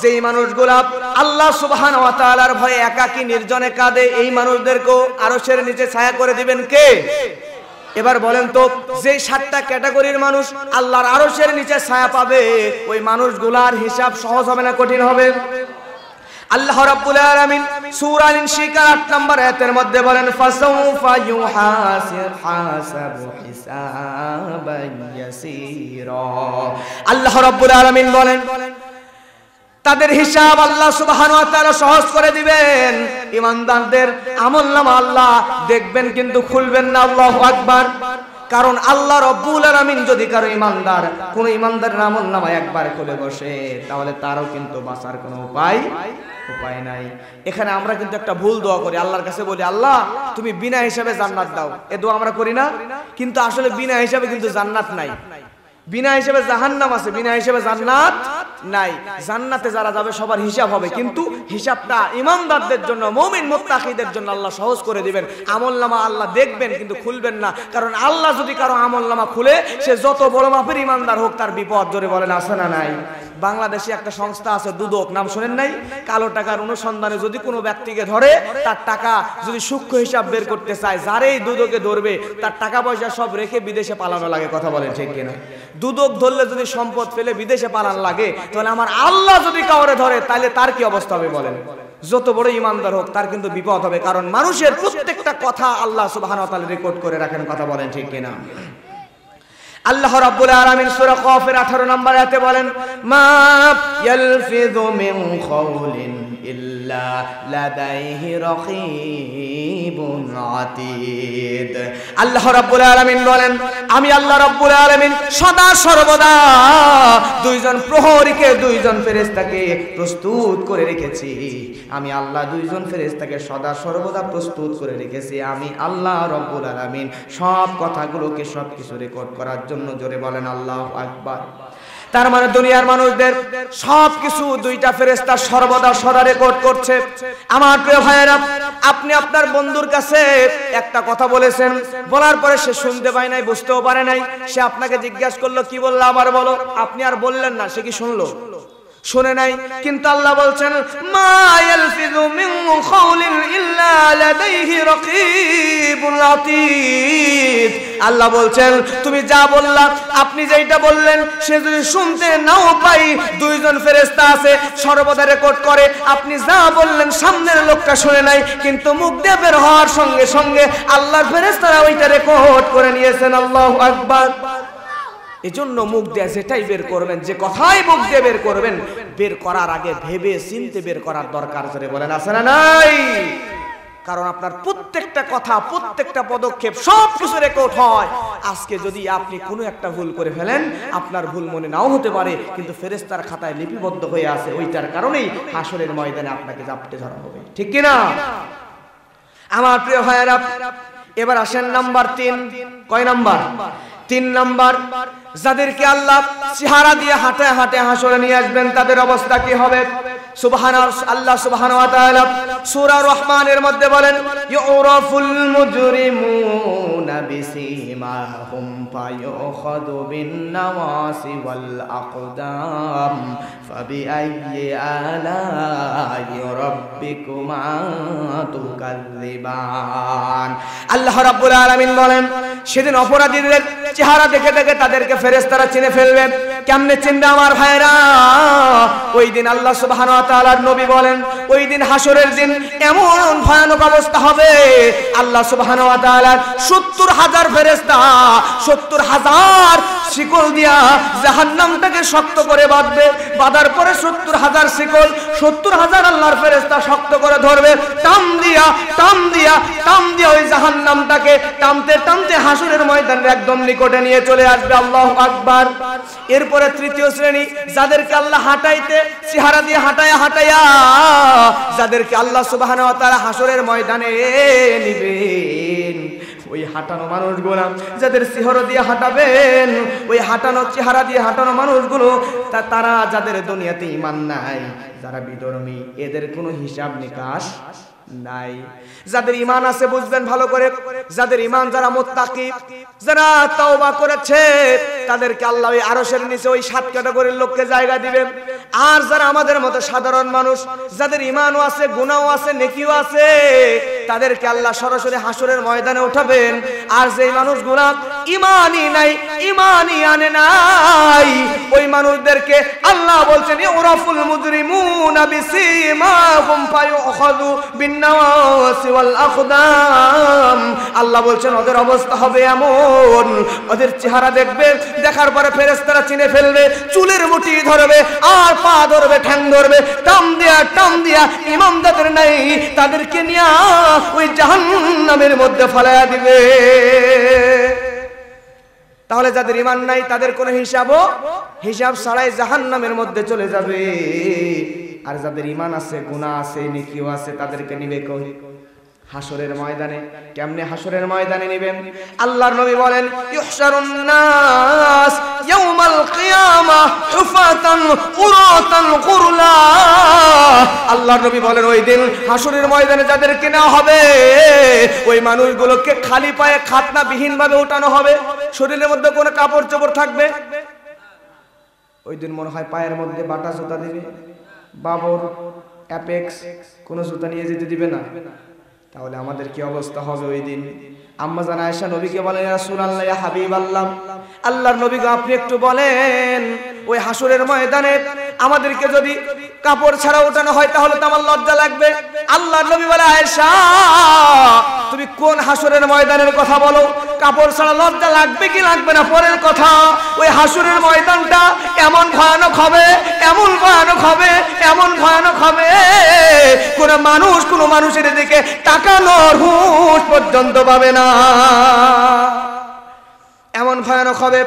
যেই মানুষগুলা আল্লাহ সুবহানাহু ওয়া তাআলার ভয়ে একাকী নির্জনে কাঁদে, এই মানুষদেরকেও আরশের নিচে ছায়া করে দিবেন কে? এবার বলেন তো যে 7টা ক্যাটাগরির মানুষ আল্লাহর আরশের নিচে ছায়া পাবে, ওই মানুষগুলার হিসাব সহজ হবে না কঠিন হবে? আল্লাহ রাব্বুল আলামিন সূরা আল-ইনশিকার 8 নম্বর আয়াতের মধ্যে বলেন ফাসাউফা ইউহাসাবু হিসাবান ইয়াসীরা। আল্লাহ রাব্বুল আলামিন বলেন তাদের হিসাব আল্লাহ সুবহানাহু ওয়া তাআলা সহজ করে দিবেন। ঈমানদারদের আমলনামা আল্লাহ দেখবেন কিন্তু খুলবেন না। আল্লাহু আকবার। কারণ আল্লাহ রাব্বুল আলামিন যদি কারো ঈমানদার কোন ঈমানদারের আমলনামা একবার খুলে বসে, তাহলে তারও কিন্তু বাঁচার কোনো উপায় নাই। এখানে আমরা কিন্তু একটা ভুল দোয়া করি, আল্লাহর কাছে বলি আল্লাহ তুমি বিনা হিসাবে জান্নাত দাও, এ দোয়া আমরা করি না? কিন্তু আসলে বিনা হিসাবে কিন্তু জান্নাত নাই, বিনা হিসাবে জাহান্নাম আছে, বিনা হিসাবে জান্নাত নাই। জান্নাতে যারা যাবে সবার হিসাব হবে, কিন্তু হিসাবটা ঈমানদারদের জন্য, মুমিন মুত্তাকিদের জন্য আল্লাহ সহজ করে দিবেন। আমলনামা আল্লাহ দেখবেন কিন্তু খুলবেন না, কারণ আল্লাহ যদি কারো আমলনামা খুলে সে যত বড় মাপের ঈমানদার হোক তার বিপদ। জোরে বলেন আছে না নাই? বাংলাদেশে একটা সংস্থা আছে দুদক, নাম শুনেন নাই? কালো টাকার অনুসন্ধানে যদি কোনো ব্যক্তিকে ধরে, তার টাকা যদি সূক্ষ্ম হিসাব বের করতে চায়, যারেই দুদকে ধরবে তার টাকা পয়সা সব রেখে বিদেশে পালানো লাগে। কথা বলেন ঠিক কিনা? দুদক ধরলে যদি সম্পদ ফেলে বিদেশে পালান লাগে, তাহলে আমার আল্লাহ যদি কাউরে ধরে তাহলে তার কি অবস্থা হবে বলেন? যত বড় ঈমানদার হোক তার কিন্তু বিপদ হবে, কারণ মানুষের প্রত্যেকটা কথা আল্লাহ সুবহানাহু ওয়া তাআলা রেকর্ড করে রাখেন। কথা বলেন ঠিক কিনা? আল্লাহ রাব্বুল আলামিন সূরা কফের 18 নম্বর আয়াতে বলেন মা ইয়ালফিযু মিন কাওলিন ইল্লা লাদাইহি রাকিবুন আতীদ। আল্লাহ রাব্বুল আলামিন বলেন, আমি আল্লাহ রাব্বুল আলামিন সদা সর্বদা দুইজন প্রহরীকে, দুইজন ফেরেশতাকে প্রস্তুত করে রেখেছি। আমি আল্লাহ দুইজন ফেরেশতাকে সদা সর্বদা প্রস্তুত করে রেখেছি। আমি আল্লাহ রাব্বুল আলামিন সব কথাগুলোকে, সব কিছু রেকর্ড করার জন্য। জোরে বলেন আল্লাহু আকবার। তার মানে দুনিয়ার মানুষদের সবকিছু দুইটা ফেরেশতা সর্বদা সদা রেকর্ড করছে। আমার প্রিয় ভাইয়েরা, আপনি আপনার বন্ধুর কাছে একটা কথা বলেছেন, বলার পরে সে শুনতে পায় নাই, বুঝতেও পারে নাই, সে আপনাকে জিজ্ঞাসা করলো কি বললা আবার বলো, আপনি আর বললেন না, সে কি শুনলো? শুনে নাই। কিন্তু আল্লাহ বলছেন, মা ইয়ালফিযু মিন কাউলিন ইল্লা লাদাইহি রাকিবুন আতীদ। আল্লাহ বলছেন, তুমি যা বললা, আপনি যেটা বললেন, সে যদি শুনতে নাও পাই, দুইজন ফেরেশতা আছে সর্বদা রেকর্ড করে। আপনি যা বললেন সামনের লোকটা শুনে নাই, কিন্তু মুখ দিয়ে বের হওয়ার সঙ্গে সঙ্গে আল্লাহর ফেরেশতারা ওইটা রেকর্ড করে নিয়েছেন। আল্লাহু আকবার। এজন্য মুখ দিয়ে যেটাই বের করবেন, যে কথাই মুখ দিয়ে বের করবেন, বের করার আগে ভেবে চিন্তে বের করার দরকার। করে বলেন আছে না নাই? কারণ আপনার প্রত্যেকটা কথা, প্রত্যেকটা পদক্ষেপ সব কিছু রেকর্ড হয়। আজকে যদি আপনি কোনো একটা ভুল করে ফেলেন, আপনার ভুল মনে নাও হতে পারে, কিন্তু ফেরেশতার খাতায় লিপিবদ্ধ হয়ে আছে। ওইটার কারণেই হাসরের ময়দানে আপনাকে জাপটে ধরা হবে। ঠিক কি না? আমার প্রিয় ভাইয়েরা, এবার আসেন নাম্বার 3। কয় নাম্বার? 3 নাম্বার। যাদেরকে আল্লাহ চেহারা দিয়ে হাঁটে হাঁটে হাসরে নিয়ে আসবেন, তাদের অবস্থা কি হবে? আল্লাহ সুবহানাহু ওয়া তাআলা সূরা রহমানের মধ্যে বলেন, ইউরাফুল মুজরিমুনা বিসীমাহুম ফায়ুখাযু বিন-নাওয়াসি ওয়াল আকদাম ফাবিআইয়ি আলাই রাব্বিকুমা তুকাযযিবান। আল্লাহ রাব্বুল আলামিন বলেন, সেদিন অপরাধীদের চেহারা দেখে দেখে তাদেরকে ফেরেশতারা চিনে ফেলবে। কেমনে চিনবে আমার ভাইরা? ওই দিন আল্লাহ সুবহানাহু ওয়া তাআলার নবী বলেন, ওই দিন হাসরের দিন এমন ভয়ানক অবস্থা হবে, আল্লাহ সুবহানাহু ওয়া তাআলা 70,000 ফেরেশতা 70,000 শিকল দিয়া জাহান্নামটাকে শক্ত করে বাঁধবে। বাঁধার পরে 70,000 শিকল 70,000 আল্লাহর ফেরেশতা শক্ত করে ধরবে। টান দিয়া টান দিয়া টান দিয়া ওই জাহান্নামটাকে টানতে টানতে হাসরের ময়দানের একদম নিকটে নিয়ে চলে আসবে। আল্লাহু আকবার। এরপরে তৃতীয় শ্রেণী, যাদেরকে আল্লাহ হাঁটাইতে চেহারা দিয়ে হাঁটায়া হাঁটায়া যাদেরকে আল্লাহ সুবহানাহু ওয়া তাআলা হাসরের ময়দানে নিবেন, ওই হাঁটানো মানুষগুলো, যাদের চেহারা দিয়ে হাঁটাবেন, ওই হাঁটানো চেহারা দিয়ে হাঁটানো মানুষগুলো তারা যাদের দুনিয়াতে ঈমান নাই, যারা বিধর্মী, এদের কোনো হিসাব নিকাশ নাই। যাদের ঈমান আছে বুঝবেন ভালো করে, যাদের ঈমান, যারা মুত্তাকি, যারা তওবা করেছে, তাদেরকে আল্লাহ ওই আরশের নিচে ওই 7 ক্যাটাগরির লোককে জায়গা দিবেন। আর যারা আমাদের মতো সাধারণ মানুষ, যাদের ঈমানও আছে, গুনাহও আছে, নেকিও আছে, তাদেরকে আল্লাহ সরাসরি হাসরের ময়দানে উঠাবেন। আর যেই মানুষগুলা ঈমানই নাই, ঈমানই আনে নাই, ওই মানুষদেরকে আল্লাহ বলছেন, ইউরাফুল মুজরিমুনা বিসীমাহুম ফায়ুখাযু বিন-নাওয়াসি ওয়াল আকদাম। আল্লাহ বলছেন ওদের অবস্থা হবে এমন, ওদের চেহারা দেখবে, দেখার পরে ফেরেশতারা চিনে ফেলবে, চুলের মুঠি ধরবে, আর পা ধরবে, ঠ্যাং ধরবে, টান দিয়া ঈমান যাদের নাই তাদেরকে নিয়ে ওই জাহান্নামের মধ্যে ফেলায়া দিবে। তাহলে যাদের ঈমান নাই তাদের কোনো হিসাব ছাড়াই জাহান্নামের মধ্যে চলে যাবে। আর যাদের ঈমান আছে, গুনাহ আছে, নেকিও আছে, তাদেরকে নিবে কই? হাসরের ময়দানে। কেমনে হাসরের ময়দানে নেবেন? আল্লাহর নবী বলেন, ইউহশারুন নাস ইয়াউমাল কিয়ামাহ হুফাতান উরাতান গুরলা। আল্লাহর নবী বলেন, ওই দিন হাসরের ময়দানে যাদেরকে নেওয়া হবে, ওই মানুষগুলোকে খালি পায়ে খাতনা বিহীন ভাবে উঠানো হবে। শরীরের মধ্যে কোনো কাপড় চোপড় থাকবে? ওই দিন মনে হয় পায়ের মধ্যে বাটা জুতা দিবে, বাবর, অ্যাপেক্স, কোনো জুতা নিয়ে যেতে দিবে না। তাহলে আমাদের কি অবস্থা হবে ওই দিন? আম্মা জান আয়েশা নবীকে বলেন, ইয়া রাসূলুল্লাহ, ইয়া হাবিবাল্লাহ, আল্লাহর নবী গো আপনি একটু বলেন, ওই হাসরের ময়দানে আমাদেরকে যদি কাপড় ছাড়া ওঠানো হয় তাহলে তো আমার লজ্জা লাগবে, আল্লাহর নবী বলে আয়েশা তুমি কোন হাসরের ময়দানের কথা বলো? কাপড় ছাড়া লজ্জা লাগবে কি লাগবে না পরের কথা। ওই হাসরের ময়দানটা এমন ভয়ানক হবে, এমন ভয়ানক হবে, এমন ভয়ানক হবে, কোন মানুষের দিকে তাকানোর হুঁশ পর্যন্ত পাবে না, এমন ভয়ানক হবে।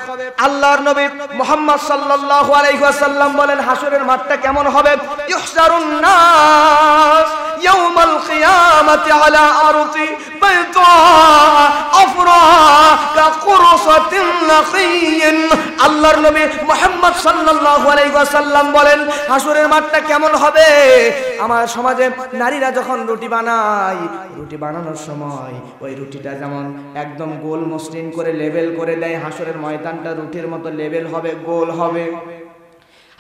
আল্লাহর নবী মুহাম্মদ সাল্লাল্লাহু আলাইহি ওয়াসাল্লাম বলেন হাসরের মাঠটা কেমন হবে? ইহশারুন নাস ইয়াউমাল কিয়ামাতি আলা আরতি বাইদা আফরা কাকুরসাতিন নাখিয়িন। আল্লাহর নবী মুহাম্মদ সাল্লাল্লাহু আলাইহি ওয়াসাল্লাম বলেন হাসরের মাঠটা কেমন হবে? আমার সমাজে নারীরা যখন রুটি বানায়, রুটি বানানোর সময় ওই রুটিটা যেমন একদম গোল মসৃণ করে লেবেল করে দেয়, হাসরের ময়দানটা রুটির মতো লেবেল হবে, গোল হবে।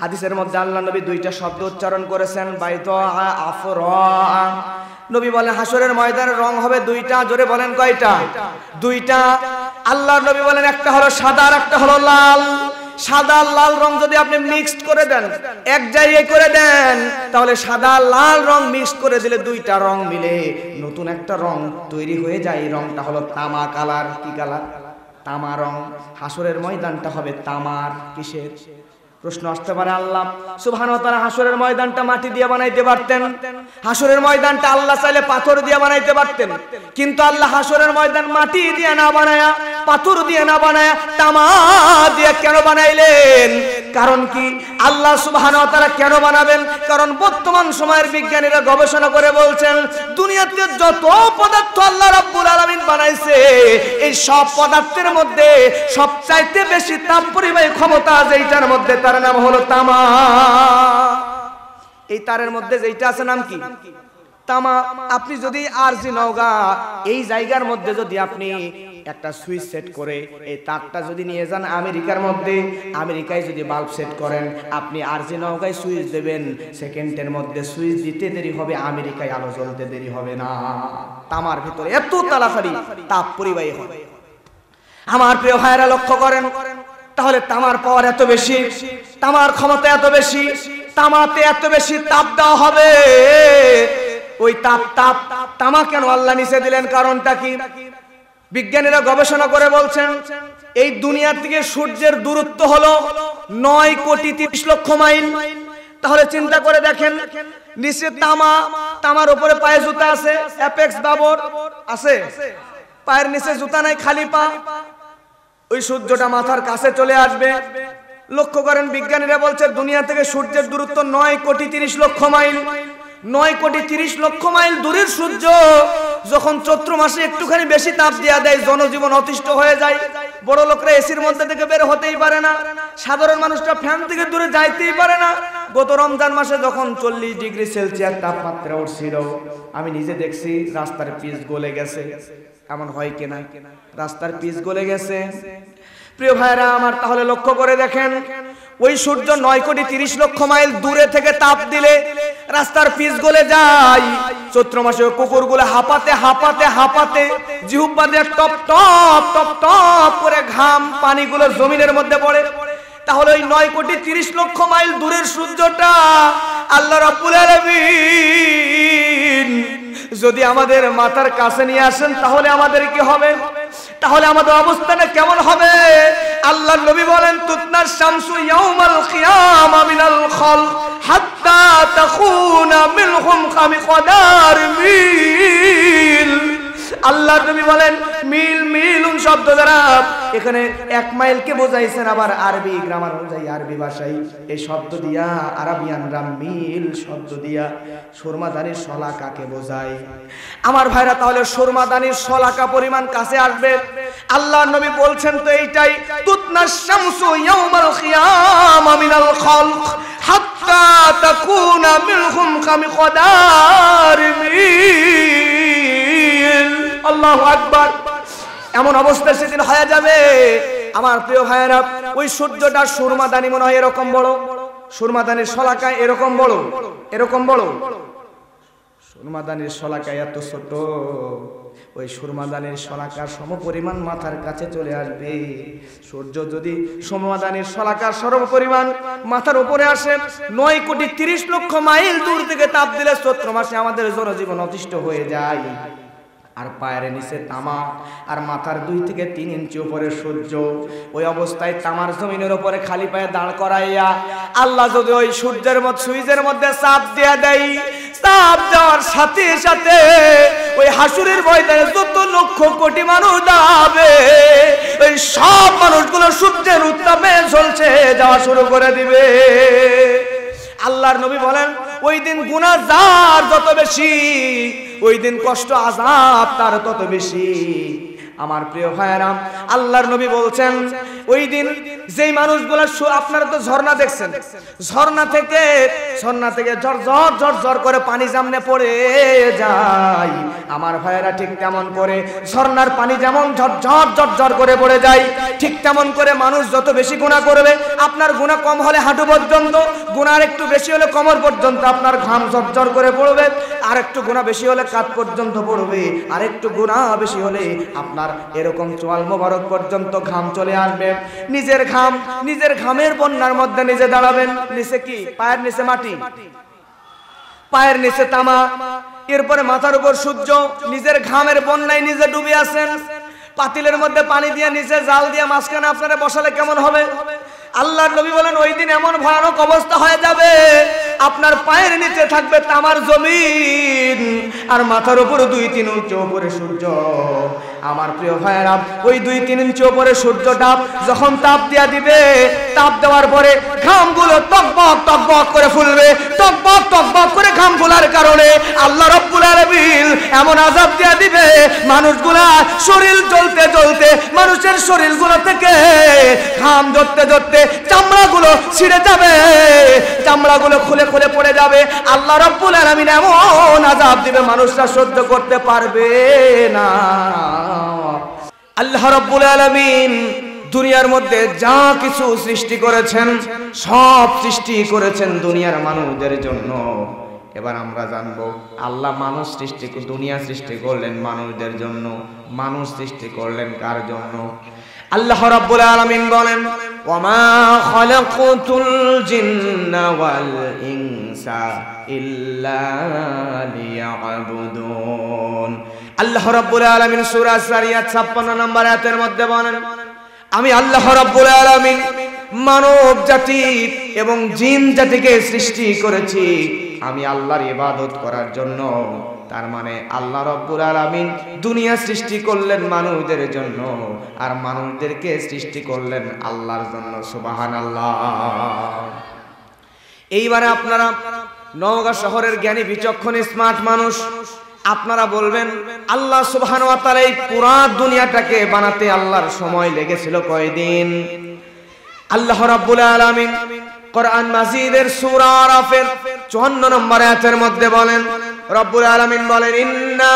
হাদিসের মধ্যে আল্লাহ নবী দুইটা শব্দ উচ্চারণ করেছেন, বাইদা আফরা। নবী বলেন হাসরের ময়দানের রং হবে দুইটা। জোরে বলেন কয়টা? দুইটা। আল্লাহর নবী বলেন একটা হলো সাদা আর একটা হলো লাল। সাদা লাল রং যদি আপনি মিক্সড করে দেন, এক জায়গায় করে দেন, তাহলে সাদা লাল রং মিক্সড করে দিলে দুইটা রং মিলে নতুন একটা রং তৈরি হয়ে যায়। এই রংটা হলো তামা কালার। কি কালার? তামা রং। হাসরের ময়দানটা হবে তামার। কিসের? প্রশ্ন আসতে পারে আল্লাহ সুবহানাহু ওয়া তাআলা হাসরের ময়দানটা মাটি দিয়ে বানাইতে পারতেন, হাসরের ময়দানটা আল্লাহ চাইলে পাথর দিয়ে বানাইতে পারতেন, কিন্তু আল্লাহ হাসরের ময়দান মাটি দিয়ে না বানায়া, পাথর দিয়ে না বানায়া তামা দিয়ে কেন বানাইলেন? কারণ কি? আল্লাহ সুবহানাহু ওয়া তাআলা কেন বানাবেন? কারণ বর্তমান সময়ের বিজ্ঞানীরা গবেষণা করে বলছেন দুনিয়াতে যত পদার্থ আল্লাহ রাব্বুল আলামিন বানাইছে, এই সব পদার্থের মধ্যে সবচাইতে বেশি তাপ পরিবাহী ক্ষমতা যেইটার মধ্যে তার নাম হলো তামা। এই তারের মধ্যে যেইটা আছে নাম কি? তামা। আপনি যদি আরজি নওগাঁ এই জায়গার মধ্যে যদি আপনি একটা সুইচ সেট করে এই তারটা যদি নিয়ে যান আমেরিকার মধ্যে, আমেরিকায় যদি বাল্ব সেট করেন, আপনি আরজি নওগাঁয় সুইচ দেবেন, সেকেন্ডের মধ্যে সুইচ দিতে দেরি হবে, আমেরিকায় আলো জ্বলতে দেরি হবে না। তামার ভিতরে এত তাড়াতাড়ি তাপ পরিবাহী হবে। আমার প্রিয় ভাইরা লক্ষ্য করেন, তাহলে তামার পাওয়ার এত বেশি, তামার ক্ষমতা এত বেশি, তামাতে এত বেশি তাপ দেওয়া হবে। ওই তামা কেন আল্লাহ নিচে দিলেন? কারণটা কি? বিজ্ঞানীরা গবেষণা করে বলছেন এই দুনিয়া থেকে সূর্যের দূরত্ব হলো 9,30,00,000 মাইল। তাহলে চিন্তা করে দেখেন, নিচে তামা, তামার উপরে পায়ে জুতা আছে, অ্যাপেক্স বাবর আছে, পায়ের নিচে জুতা নাই, খালি পা। ওই সূর্যটা মাথার কাছে চলে আসবে। লক্ষ্য করেন বিজ্ঞানীরা বলছে দুনিয়া থেকে সূর্যের দূরত্ব 9,30,00,000 মাইল। 9,30,00,000 মাইল দূরের সূর্য যখন চৈত্র মাসে একটুখানি বেশি তাপ দেয়া দেয়, জনজীবন অতিষ্ঠ হয়ে যায়। বড় লোকরা এসির মধ্যে থেকে বের হতেই পারে না, সাধারণ মানুষটা ফ্যান থেকে দূরে যাইতেই পারে না। গত রমজান মাসে যখন 40 ডিগ্রি সেলসিয়াস তাপমাত্রা উঠছিল, আমি নিজে দেখছি রাস্তার পিচ গলে গেছে। এমন হয় কিনা? রাস্তার পিচ গলে গেছে। প্রিয় ভাইরা আমার, তাহলে লক্ষ্য করে দেখেন ওই সূর্য 9,30,00,000 মাইল দূরে থেকে তাপ দিলে রাস্তার পিচ গলে যায়। চৈত্র মাসে কুকুরগুলো হাঁপাতে হাঁপাতে হাঁপাতে জিহ্বা দিয়ে টপ টপ টপ টপ করে ঘাম পানিগুলো জমিনের মধ্যে পড়ে। তাহলে ওই 9,30,00,000 মাইল দূরের সূর্যটা আল্লাহ রাব্বুল আলামিন যদি আমাদের মাথার কাছে নিয়ে আসেন, তাহলে আমাদের কি হবে? তাহলে আমাদের অবস্থাটা কেমন হবে? আল্লাহর নবী বলেন তুতনাস শামসু ইয়াউমাল কিয়ামা মিনাল খালক হাত্তা তাকুনা মিনহুম কামিকদার মিল। আল্লাহর নবী বলেন মিল, মিলুন শব্দ দ্বারা এখানে 1 মাইলকে বোঝাইছেন, আবার আরবি গ্রামার অনুযায়ী আরবি ভাষায় এই শব্দ দিয়া আরাবিয়ানরা মিল শব্দ দিয়া সুরমাদানির শলাকাকে বোঝায়। আমার ভাইরা, তাহলে সুরমাদানির শলাকা পরিমাণ কাছে আসবে। আল্লাহর নবী বলছেন তো এইটাই, তুতনাস শামসু ইয়াউমাল কিয়ামা মিনাল খালক হাত্তা তাকুনা মিনহুম কামিকদার মিল। আল্লাহু আকবার। এমন অবস্থা সেদিন হয়ে যাবে আমার প্রিয় ভাইয়েরা, ওই সূর্যটা সুরমাদানি মনে হয় এরকম বড়, সুরমাদানির শলাকায় এরকম বড়, এরকম বড়। সুরমাদানির শলাকা এত ছোট, ওই সুরমাদানির শলাকার সমপরিমাণ মাথার কাছে চলে আসবে। সূর্য যদি সুরমাদানির শলাকার সমপরিমাণ মাথার উপরে আসে, 9,30,00,000 মাইল দূর থেকে তাপ দিলে চৈত্র মাসে আমাদের জনজীবন অতিষ্ঠ হয়ে যায়। আর পায়ের নিচে তামা, আর মাথার 2 থেকে 3 ইঞ্চি উপরে সূর্য। ওই অবস্থায় তামার জমিনের উপরে খালি পায়ে দাঁড় করাইয়া আল্লাহ যদি ওই সূর্যের মধ্যে সুইচের মধ্যে চাপ দিয়ে দেয়, চাপ দেওয়ার সাথে সাথে ওই হাসুরের ময়দানে যত লক্ষ কোটি মানুষ দাঁড়াবে, ওই সব মানুষগুলো সূর্যের উত্তাপে ঝলসে যাওয়া শুরু করে দিবে। আল্লাহর নবী বলেন, ওই দিন গুনাহ যার যত বেশি, ওই দিন কষ্ট আযাব তার তত বেশি। আমার প্রিয় ভাইরা, আল্লাহর নবী বলছেন, ওই দিন যেই মানুষগুলো, আপনারা তো ঝর্ণা দেখছেন, ঝর্ণা থেকে ঝরঝর করে পানি সামনে পড়ে যায়। আমার ভাইয়েরা, ঠিক তেমন করে ঝর্ণার পানি যেমন ঝরঝর করে পড়ে যায়, ঠিক তেমন করে মানুষ যত বেশি গুনাহ করবে, আপনার গুনাহ কম হলে হাঁটু পর্যন্ত, গুনাহ একটু বেশি হলে কোমর পর্যন্ত আপনার ঘাম ঝরঝর করে পড়বে, আর একটু গুনাহ বেশি হলে কাঁধ পর্যন্ত পড়বে, আর একটু গুনাহ বেশি হলে আপনার এরকম চোয়াল মোবারক পর্যন্ত ঘাম চলে আসবে। নিজের ঘামের বন্যার মধ্যে নিজে দাঁড়াবেন। নিচে কি? পায়ের নিচে মাটি, পায়ের নিচে তামা, এরপরে মাথার উপর সূর্য, নিজের ঘামের বন্যায় নিজে ডুবে আছেন। পাতিলের মধ্যে পানি দিয়ে নিচে জাল দিয়ে মাঝখানে আপনারা বসালে কেমন হবে? আল্লাহর নবী বলেন, ওই দিন এমন ভয়ানক অবস্থা হয়ে যাবে, আপনার পায়ের নিচে থাকবে তামার জমিন, আর মাথার উপর 2-3 ইঞ্চি উপরে সূর্য। আমার প্রিয় ভাইয়েরা, ওই 2-3 ইঞ্চি উপরে সূর্যটা যখন তাপ দিয়া দিবে, তাপ দেওয়ার পরে ঘামগুলো টকবক করে ফুলবে। টকবক করে ঘাম ফোলার কারণে আল্লাহ রাব্বুল আলামিন এমন আযাব দিয়া দিবে, মানুষগুলা শরীর জ্বলতে মানুষের শরীরগুলো থেকে ঘাম ঝরতে চামড়াগুলো ছিঁড়ে যাবে, চামড়াগুলো খুলে পড়ে যাবে। আল্লাহ রাব্বুল আলামিন এমন আযাব দিবে, মানুষরা সহ্য করতে পারবে না। আল্লাহ রাব্বুল আলামিন দুনিয়ার মধ্যে যা কিছু সৃষ্টি করেছেন, সব সৃষ্টি করেছেন দুনিয়ার মানুষদের জন্য। এবার আমরা জানবো, আল্লাহ দুনিয়া সৃষ্টি করলেন মানুষদের জন্য, মানুষ সৃষ্টি করলেন কার জন্য? আল্লাহ রাব্বুল আলামিন বলেন, ওয়ামা খালাকতুল জিন্না ওয়াল ইনসা ইল্লা লিয়াবুদুন। আল্লাহ রাব্বুল আলামিন সূরা যারিয়াত 56 নম্বর আয়াতের মধ্যে বলেন, আমি আল্লাহ রাব্বুল আলামিন মানব জাতি এবং জিন জাতিকে সৃষ্টি করেছি আমি আল্লাহর ইবাদত করার জন্য। তার মানে আল্লাহ রাব্বুল আলামিন দুনিয়া সৃষ্টি করলেন মানুষদের জন্য, আর মানুষদেরকে সৃষ্টি করলেন আল্লাহর জন্য। সুবহানাল্লাহ। এইবারে আপনারা নওগাঁ শহরের জ্ঞানী বিচক্ষণ স্মার্ট মানুষ, আপনারা বলবেন, আল্লাহ সুবহানাহু ওয়া তাআলা এই পুরো দুনিয়াটাকে বানাতে আল্লাহর সময় লেগেছিল কয়দিন? আল্লাহ রাব্বুল আলামিন কোরআন মাজিদের সূরা আরাফের 54 নম্বর আয়াতের মধ্যে বলেন, রব্বুল আলামিন বলেন, ইন্না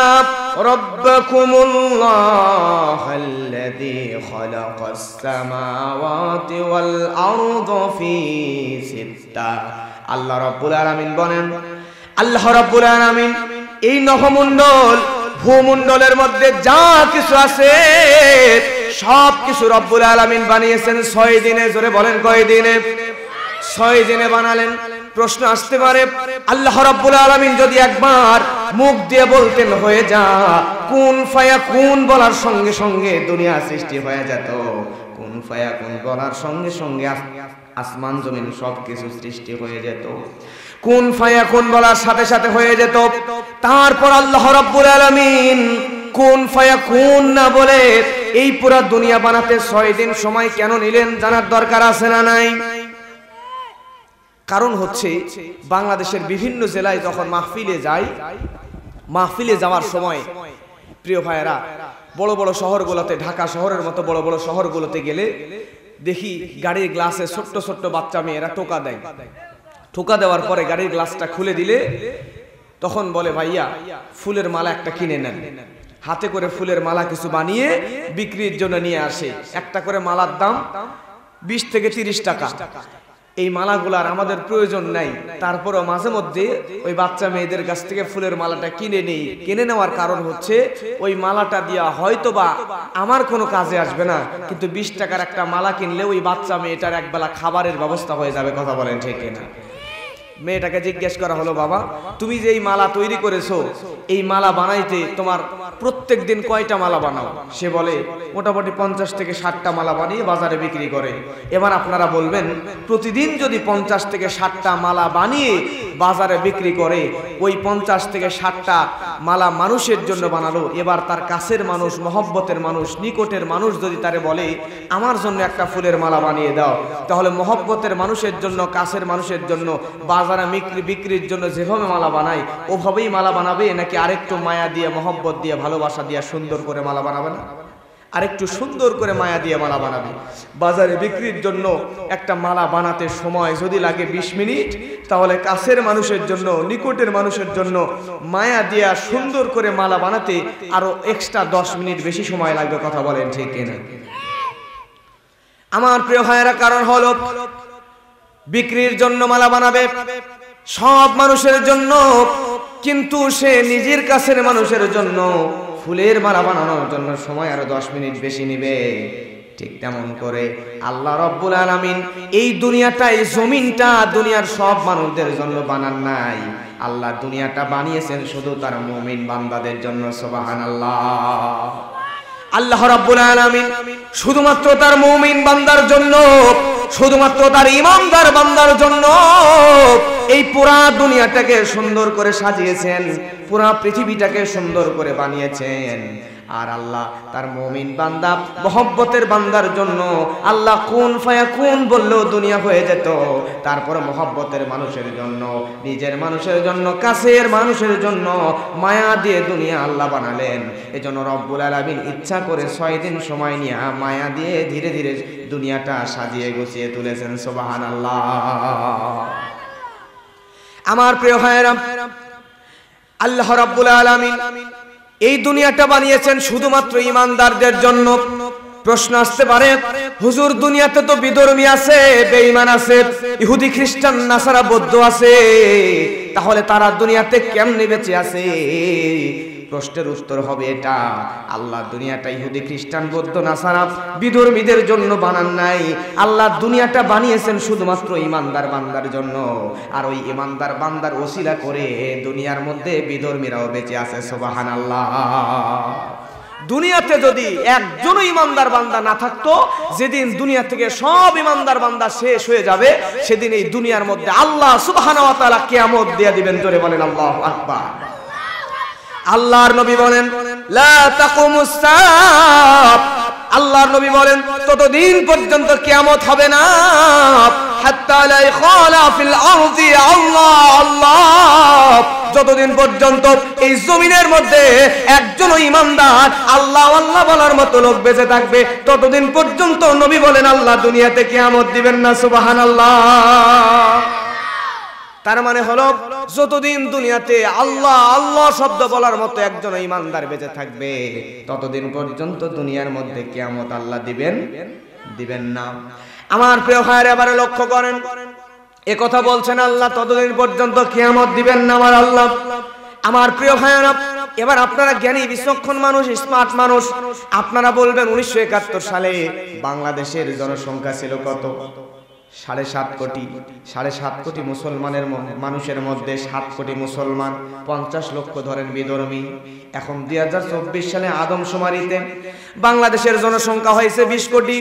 রাব্বাকুমুল্লাহাল্লাযী খালাকাস সামাওয়াতি ওয়াল আরদা ফি সিত্তা। আল্লাহ রাব্বুল আলামিন বলেন, আল্লাহ রাব্বুল আলামিন এই নভমণ্ডল ভূমণ্ডলের মধ্যে যা কিছু আছে সব কিছু রব্বুল আলামিন বানিয়েছেন 6 দিনে। জোরে বলেন, কয় দিনে? 6 দিনে বানালেন। প্রশ্ন আসতে পারে, আল্লাহ রাব্বুল আলামিন যদি একবার মুখ দিয়ে বলতেন হয়ে যা, কুন ফায়াকুন বলার সঙ্গে সঙ্গে দুনিয়া সৃষ্টি হয়ে যেত। কুন ফায়াকুন বলার সঙ্গে সঙ্গে আসমান জমিন সবকিছু সৃষ্টি হয়ে যেত। কুন ফায়াকুন বলার সাথে সাথে হয়ে যেত। তারপর আল্লাহ রাব্বুল আলামিন কুন ফায়াকুন না বলে এই পুরো দুনিয়া বানাতে 6 দিন সময় কেন নিলেন জানার দরকার আছে না নাই? কারণ হচ্ছে, বাংলাদেশের বিভিন্ন জেলায় যখন মাহফিলে যাওয়ার সময় প্রিয় ভাইয়েরা, বড় বড় শহরগুলোতে, ঢাকা শহরের মতো বড় বড় শহরগুলোতে গেলে দেখি গাড়ির গ্লাসে ছোট্ট ছোট্ট বাচ্চা মেয়েরা টোকা দেয়। টোকা দেওয়ার পরে গাড়ির গ্লাসটা খুলে দিলে তখন বলে, ভাইয়া ফুলের মালা একটা কিনে নেন। হাতে করে ফুলের মালা কিছু বানিয়ে বিক্রির জন্য নিয়ে আসে। একটা করে মালার দাম 20 থেকে 30 টাকা। এই মালাগুলার আমাদের প্রয়োজন নাই, তারপরও মাঝে মধ্যে ওই বাচ্চা মেয়েদের কাছ থেকে ফুলের মালাটা কিনে নেই। কিনে নেওয়ার কারণ হচ্ছে ওই মালাটা দিয়া হয়তোবা আমার কোনো কাজে আসবে না, কিন্তু 20 টাকার একটা মালা কিনলে ওই বাচ্চা মেয়েটার একবেলা খাবারের ব্যবস্থা হয়ে যাবে। কথা বলেন ঠিক কিনা? মেয়েটাকে জিজ্ঞেস করা হলো, বাবা তুমি যে এই মালা তৈরি করেছো, এই মালা বানাইতে তোমার প্রত্যেক দিন কয়টা মালা বানাও? সে বলে মোটামুটি 50 থেকে 60টা মালা বানিয়ে বাজারে বিক্রি করে। এবার আপনারা বলবেন, প্রতিদিন যদি 50 থেকে 60টা মালা বানিয়ে বাজারে বিক্রি করে, ওই 50 থেকে 60টা মালা মানুষের জন্য বানালো, এবার তার কাছের মানুষ, মহব্বতের মানুষ, নিকটের মানুষ যদি তারে বলে আমার জন্য একটা ফুলের মালা বানিয়ে দাও, তাহলে মহব্বতের মানুষের জন্য, কাছের মানুষের জন্য বাজারে বিক্রির জন্য যেভাবে মালা বানায় ওভাবেই মালা বানাবে, নাকি আরেকটু মায়া দিয়ে, মহব্বত দিয়ে, ভালোবাসা দিয়ে সুন্দর করে মালা বানাবে না? আরেকটু সুন্দর করে মায়া দিয়ে মালা বানাবে। বাজারে বিক্রির জন্য একটা মালা বানাতে সময় যদি লাগে 20 মিনিট, তাহলে কাছের মানুষের জন্য, নিকটের মানুষের জন্য মায়া দিয়ে সুন্দর করে মালা বানাতে আরো এক্সট্রা 10 মিনিট বেশি সময় লাগবে। কথা বলেন ঠিক কিনা? আমার প্রিয় ভাইয়েরা, কারণ হলো বিক্রির জন্য মালা বানাবে সব মানুষের জন্য, কিন্তু সে নিজের কাছের মানুষের জন্য ফুলের মালা বানানোর জন্য সময় আরো 10 মিনিট বেশি নেবে। ঠিক তেমন করে আল্লাহ রাব্বুল আলামিন এই দুনিয়াটা, এই জমিনটা দুনিয়ার সব মানুষদের জন্য বানান নাই। আল্লাহ দুনিয়াটা বানিয়েছেন শুধু তার মুমিন বান্দাদের জন্য। সুবহানাল্লাহ। আল্লাহ রাব্বুল আলামিন শুধুমাত্র তার মুমিন বান্দার জন্য, শুধুমাত্র তার ঈমানদার বান্দার জন্য এই পুরা দুনিয়াটাকে সুন্দর করে সাজিয়েছেন, পুরা পৃথিবীটাকে সুন্দর করে বানিয়েছেন। আর আল্লাহ তার মুমিন বান্দা, মহব্বতের বান্দার জন্য আল্লাহ কুন ফায়াকুন বললেও দুনিয়া হয়ে যেত। তারপর মহব্বতের মানুষের জন্য, নিজের মানুষের জন্য, কাছের মানুষের জন্য মায়া দিয়ে দুনিয়া আল্লাহ বানালেন। এজন্য রব্বুল আলামিন ইচ্ছা করে 6 দিন সময় নিয়ে মায়া দিয়ে ধীরে ধীরে দুনিয়াটা সাজিয়ে গুছিয়ে তুলেছেন। সুবহানাল্লাহ। আমার প্রিয় ভাইয়েরা, আল্লাহ রাব্বুল আলামিন এই দুনিয়াটা বানিয়েছেন শুধুমাত্র ঈমানদারদের জন্য। প্রশ্ন আসতে পারে, হুজুর দুনিয়াতে তো বিধর্মী আছে, বেঈমান আছে, ইহুদি খ্রিস্টান নাসারা বৌদ্ধ আছে, তাহলে তারা দুনিয়াতে কেমনে বেঁচে আছে? প্রশ্নের উত্তর হবে এটা, আল্লাহ দুনিয়াটা ইহুদি খ্রিস্টান বৌদ্ধ নাসারা বিধর্মীদের জন্য বানান নাই। আল্লাহ দুনিয়াটা বানিয়েছেন শুধুমাত্র ঈমানদার বান্দার জন্য। আর ওই ঈমানদার বান্দার ওসিলা করে দুনিয়ার মধ্যে বিধর্মীরাও বেঁচে আছে। সুবহানাল্লাহ। দুনিয়াতে যদি একজনও ঈমানদার বান্দা না থাকতো, যেদিন দুনিয়া থেকে সব ঈমানদার বান্দা শেষ হয়ে যাবে, সেদিন এই দুনিয়ার মধ্যে আল্লাহ সুবহানাহু ওয়া তাআলা কিয়ামত দিয়ে দিবেন। জোরে বলেন আল্লাহু আকবার। আল্লাহর নবী বলেন, লা তাকুমুস সাআহ, আল্লাহর নবী বলেন ততদিন পর্যন্ত কিয়ামত হবে না, হাত্তা লা ইয়াখালা ফিল আরদি আল্লাহ আল্লাহ, যতদিন পর্যন্ত এই জমিনের মধ্যে একজন ঈমানদার আল্লাহ আল্লাহ বলার মতো লোক বেঁচে থাকবে, ততদিন পর্যন্ত নবী বলেন আল্লাহ দুনিয়াতে কিয়ামত দিবেন না। সুবহানাল্লাহ। তার মানে হলো যতদিন দুনিয়াতে আল্লাহ আল্লাহ শব্দ বলার মতো একজন ঈমানদার বেঁচে থাকবে, ততদিন পর্যন্ত দুনিয়ার মধ্যে কিয়ামত আল্লাহ দিবেন না। আমার প্রিয় ভাইরা, এবারে লক্ষ্য করেন, এ কথা বলছেন আল্লাহ ততদিন পর্যন্ত কিয়ামত দিবেন না আমার আল্লাহ। আমার প্রিয় ভাইরা, এবার আপনারা জ্ঞানী বিচক্ষণ মানুষ, স্মার্ট মানুষ, আপনারা বলবেন 1971 সালে বাংলাদেশের জনসংখ্যা ছিল কত? 7.5 কোটি। 7.5 কোটি মুসলমানের মানুষের মধ্যে 7 কোটি মুসলমান, 50 লক্ষ ধরেন বিধর্মী। এখন 2024 সালে আদমশুমারিতে বাংলাদেশের জনসংখ্যা হয়েছে 20 কোটি।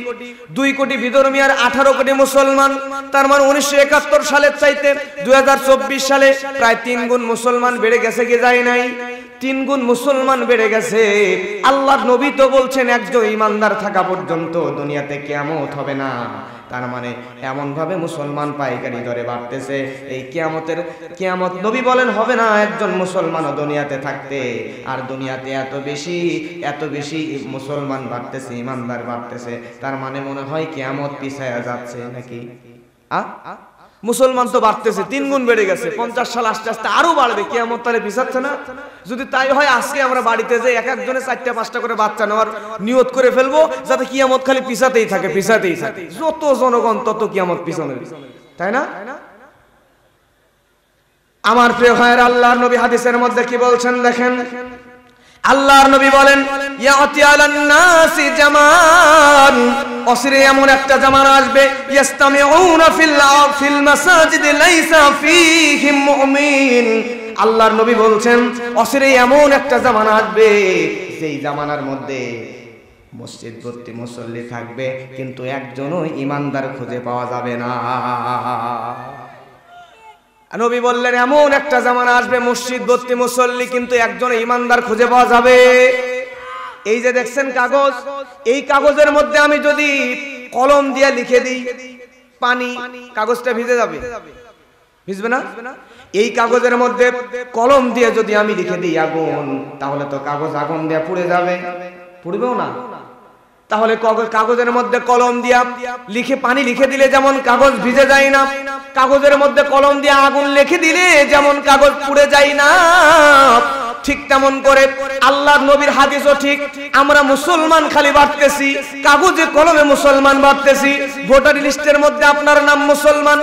2 কোটি বিধর্মী আর 18 কোটি মুসলমান। তার মানে 1971 সালের চাইতে 2024 সালে প্রায় 3 গুণ মুসলমান বেড়ে গেছে কি যায় নাই? 3 গুণ মুসলমান বেড়ে গেছে। আল্লাহর নবী তো বলছেন একজন ঈমানদার থাকা পর্যন্ত দুনিয়াতে কিয়ামত হবে না। তার মানে এমন ভাবে মুসলমান পাইকারি দরে বাড়তেছে, এই কিয়ামত নবী বলেন হবে না একজন মুসলমানও দুনিয়াতে থাকতে। আর দুনিয়াতে এত বেশি মুসলমান বাড়তেছে, ঈমানদার বাড়তেছে, তার মানে মনে হয় কিয়ামত পিছায়া যাচ্ছে নাকি? মুসলমান তো বাড়তেছে, 3 গুণ বেড়ে গেছে, 50 সাল আস্তে আস্তে আরো বাড়বে, কিয়ামত তাহলে পিছাচ্ছে না? যদি তাই হয় আজকে আমরা বাড়িতে যাই এক একজনে 4টা-5টা করে বাচ্চা নেওয়ার নিয়ত করে ফেলবো, যাতে কিয়ামত খালি পিছাতেই থাকে। যত জনগণ তত কিয়ামত পিছনে। তাই না? আমার প্রিয় ভাইয়েরা, আল্লাহর নবী হাদিসের মধ্যে কি বলছেন দেখেন, আল্লাহর নবী বলেন ইয়াতি আলান নাসি জামান, অচিরে এমন একটা জামানা আসবে ইয়াস্তামিউনা ফিল মাসাজিদ লাইসা ফীহিম মুমিন। আল্লাহর নবী বলছেন অচিরে এমন একটা জামানা আসবে যেই জামানার মধ্যে মসজিদ ভর্তি মুসল্লি থাকবে কিন্তু একজনও ইমানদার খুঁজে পাওয়া যাবে না। নবী বললেন এমন একটা জামানা আসবে মসজিদ ভর্তি মুসল্লি কিন্তু একজন ইমানদার খুঁজে পাওয়া যাবে। এই যে দেখছেন কাগজ, এই কাগজের মধ্যে আমি যদি কলম দিয়ে লিখে দিই পানি, কাগজটা ভিজে যাবে, ভিজবে না? এই কাগজের মধ্যে কলম দিয়ে যদি আমি লিখে দিই আগুন, তাহলে তো কাগজ আগুন দিয়ে পুড়ে যাবে, পুড়বেও না। তাহলে কাগজের মধ্যে কলম দিয়া লিখে পানি লিখে দিলে যেমন কাগজ ভিজে যায় না, কাগজের মধ্যে কলম দিয়ে আগুন লিখে দিলে যেমন কাগজ পুড়ে যায় না, ঠিক তেমন করে আল্লাহর নবীর হাদিসও ঠিক। আমরা মুসলমান খালি বাড়তেছি, কাগজে কলমে মুসলমান বাড়তেছি। ভোটার লিস্টের মধ্যে আপনার নাম মুসলমান,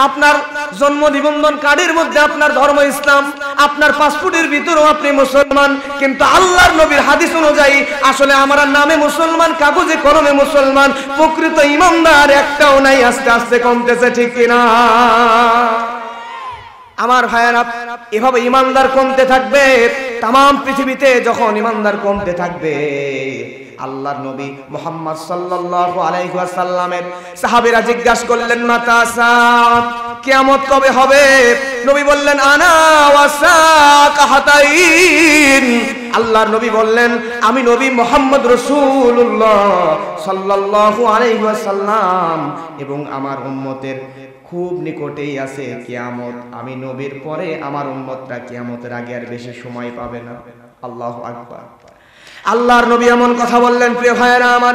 আপনার জন্ম নিবন্ধন কার্ডের মধ্যে আপনার ধর্ম ইসলাম, আপনার পাসপোর্টের ভিতরেও আপনি মুসলমান, কিন্তু আল্লাহর নবীর হাদিস অনুযায়ী আসলে আমরা নামে মুসলমান, কাগজে কলমে মুসলমান, প্রকৃত ইমানদার একটাও নাই। আস্তে আস্তে কমতেছে, ঠিক কিনা? আমার ভাইয়েরা, এভাবে ইমানদার কমতে থাকবে। তামাম পৃথিবীতে যখন ইমানদার কমতে থাকবে, আল্লাহর নবী মুহাম্মদ সাল্লাল্লাহু আলাইহি ওয়াসাল্লামের সাহাবীরা জিজ্ঞাসা করলেন মাতা সাআত, কিয়ামত কবে হবে? নবী বললেন আনা ওয়াসাকা হাতাইন। আল্লাহর নবী বললেন আমি নবী মুহাম্মদ রাসূলুল্লাহ সাল্লাল্লাহু আলাইহি ওয়াসাল্লাম এবং আমার উম্মতের খুব নিকটেই আছে কিয়ামত। আমি নবীর পরে আমার উম্মতরা কিয়ামতের আগে আর বেশি সময় পাবে না। আল্লাহু আকবার। আল্লাহর নবী এমন কথা বললেন প্রিয় ভাইয়েরা আমার,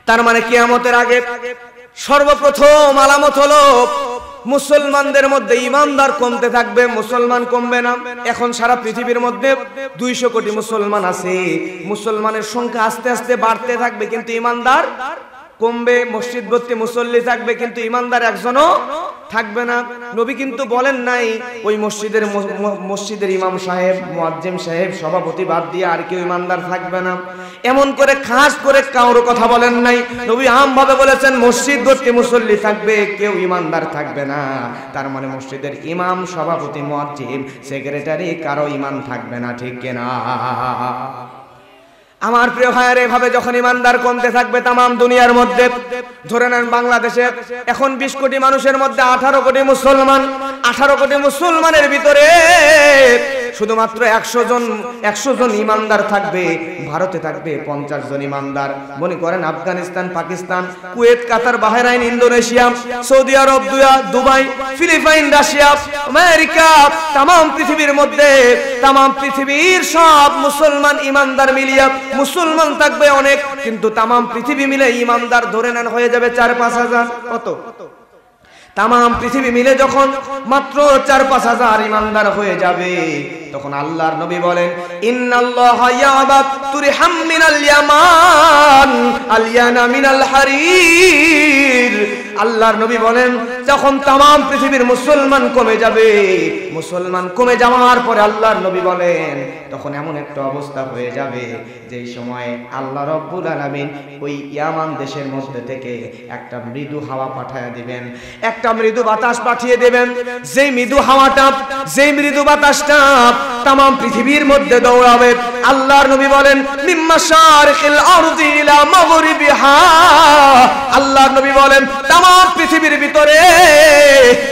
তার মানে কিয়ামতের আগে সর্বপ্রথম আলামত হলো মুসলমানদের মধ্যে ইমানদার কমতে থাকবে, মুসলমান কমবে না। এখন সারা পৃথিবীর মধ্যে 200 কোটি মুসলমান আছে, মুসলমানের সংখ্যা আস্তে আস্তে বাড়তে থাকবে কিন্তু ইমানদার কমবে। মসজিদ ভর্তি মুসল্লি থাকবে কিন্তু ইমানদার একজনও থাকবে না। নবী কিন্তু বলেন নাই ওই মসজিদের ইমাম সাহেব, মুয়াজ্জিম সাহেব, সভাপতি বাদ দিয়ে আর কেউ ইমানদার থাকবে না, এমন করে খাস করে কারো কথা বলেন নাই। নবী আমভাবে বলেছেন মসজিদ ভর্তি মুসল্লি থাকবে, কেউ ইমানদার থাকবে না। তার মানে মসজিদের ইমাম, সভাপতি, মুয়াজ্জিম, সেক্রেটারি কারো ইমান থাকবে না, ঠিক কিনা? আমার প্রিয় ভাইয়ের, এভাবে যখন ইমানদার কমতে থাকবে তামাম দুনিয়ার মধ্যে, ধরে নেন বাংলাদেশে এখন 20 কোটি মানুষের মধ্যে 18 কোটি মুসলমান। 18 কোটি মুসলমানের ভিতরে শুধুমাত্র 100 জন ইমানদার থাকবে। ভারতে থাকবে 50 জন ইমানদার। মনে করেন আফগানিস্তান, পাকিস্তান, কুয়েত, কাতার, বাহরাইন, ইন্দোনেশিয়া, সৌদি আরব, দুবাই, ফিলিপাইন, রাশিয়া, আমেরিকা, তামাম পৃথিবীর মধ্যে তামাম পৃথিবীর সব মুসলমান ইমানদার মিলিয়ে মুসলমান থাকবে অনেক, কিন্তু তামাম পৃথিবী মিলে ইমানদার ধরে নেন হয়ে যাবে 4-5 হাজার। কত? তামাম পৃথিবী মিলে যখন মাত্র 4-5 হাজার ইমানদার হয়ে যাবে, তখন আল্লাহর নবী বলেন ইন্নাল্লাহা ইয়াবাত তুরহাম মিনাল ইয়ামান আলিয়ানা মিনাল হারির। আল্লাহর নবী বলেন যখন তামাম পৃথিবীর মুসলমান কমে যাবে, মুসলমান কমে যাওয়ার পরে আল্লাহর নবী বলেন তখন এমন একটা অবস্থা হয়ে যাবে যেই সময় আল্লাহ রাব্বুল আলামিন ওই ইয়ামান দেশের মধ্যে থেকে একটা মৃদু হাওয়া পাঠিয়ে দিবেন, একটা মৃদু বাতাস পাঠিয়ে দেবেন। যেই মৃদু হাওয়াটা, যেই মৃদু বাতাসটা তামাম পৃথিবীর মধ্যে দৌড়াবে। আল্লাহর নবী বলেন মিম্মা শারিকিল আরদি ইলা মাগরিবিহা। আল্লাহর নবী বলেন তামাম পৃথিবীর ভিতরে,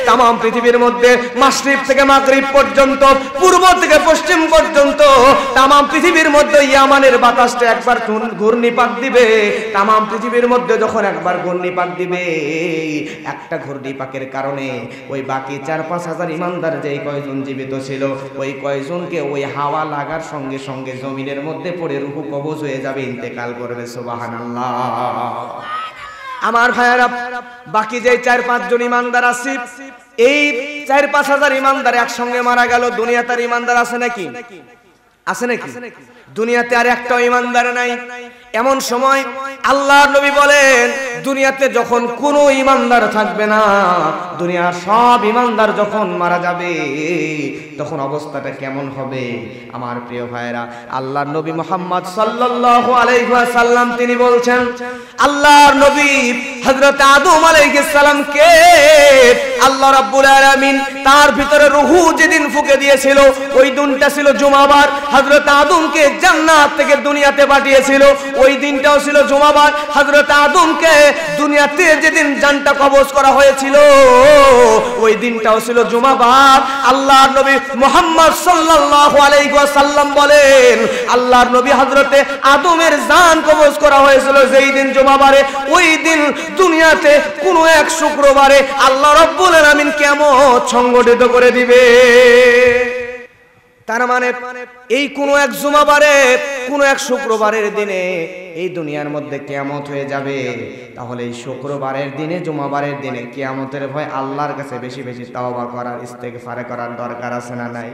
তামাম পৃথিবীর মধ্যে মাশরিক থেকে মাগরিব পর্যন্ত, পূর্ব থেকে পশ্চিম পর্যন্ত তামাম পৃথিবীর মধ্যে ইয়ামানের বাতাসটা একবার ঘূর্ণিপাক দিবে। তামাম পৃথিবীর মধ্যে যখন একবার ঘূর্ণিপাক দিবে, একটা ঘূর্ণিপাকের কারণে ওই বাকি 4-5 হাজার ইমানদার যেই কয়জন জীবিত ছিল, ওই কয়জনকে ওই হাওয়া লাগার সঙ্গে সঙ্গে জমিনের মধ্যে পড়ে রূহ কবজ হয়ে যাবে, ইন্তেকাল করবে। সুবহানাল্লাহ। আমার ভাইয়েরা, বাকি যে 4-5 জন ইমানদার আছে, এই 4-5 হাজার ইমানদার একসঙ্গে মারা গেল। দুনিয়াতে আর ইমানদার আছে নাকি? আছে নাকি? দুনিয়াতে আর একটাও ইমানদার নাই। এমন সময় আল্লাহর নবী বলেন দুনিয়াতে যখন কোনো ঈমানদার থাকবে না, দুনিয়ার সব ঈমানদার যখন মারা যাবে, তখন অবস্থাটা কেমন হবে? আমার প্রিয় ভাইরা, আল্লাহর নবী মুহাম্মদ সাল্লাল্লাহু আলাইহি ওয়াসাল্লাম তিনি বলছেন, আল্লাহর নবী হযরত আদম আলাইহিস সালামকে আল্লাহ রাব্বুল আলামিন তার ভিতরে রূহ যেদিন ফুঁকে দিয়েছিল, ওই দিনটা ছিল জুমাবার। হযরত আদমকে জান্নাত থেকে দুনিয়াতে পাঠিয়েছিল, ওই দিনটাও ছিল জুমাবার। হযরত আদমকে দুনিয়াতে যেদিন জানটা কবজ করা হয়েছিল, ওই দিনটাও ছিল জুমাবার। আল্লাহর নবী মুহাম্মদ সাল্লাল্লাহু আলাইহি ওয়াসাল্লাম বলেন, আল্লাহর নবী হযরতে আদমের জান কবজ করা হয়েছিল যেই দিন জুমাবারে, ওই দিন দুনিয়াতে কোনো এক শুক্রবারে আল্লাহ রাব্বুল আলামিন কিয়ামত সংগঠিত করে দিবে। তার মানে এই কোনো এক জুমাবারে, কোনো এক শুক্রবারের দিনে এই দুনিয়ার মধ্যে কিয়ামত হয়ে যাবে। তাহলে এই শুক্রবারের দিনে, জুমাবারের দিনে কিয়ামতের ভয় আল্লাহর কাছে বেশি বেশি তাওবা করার, ইস্তেগফার করার দরকার আছে না নাই?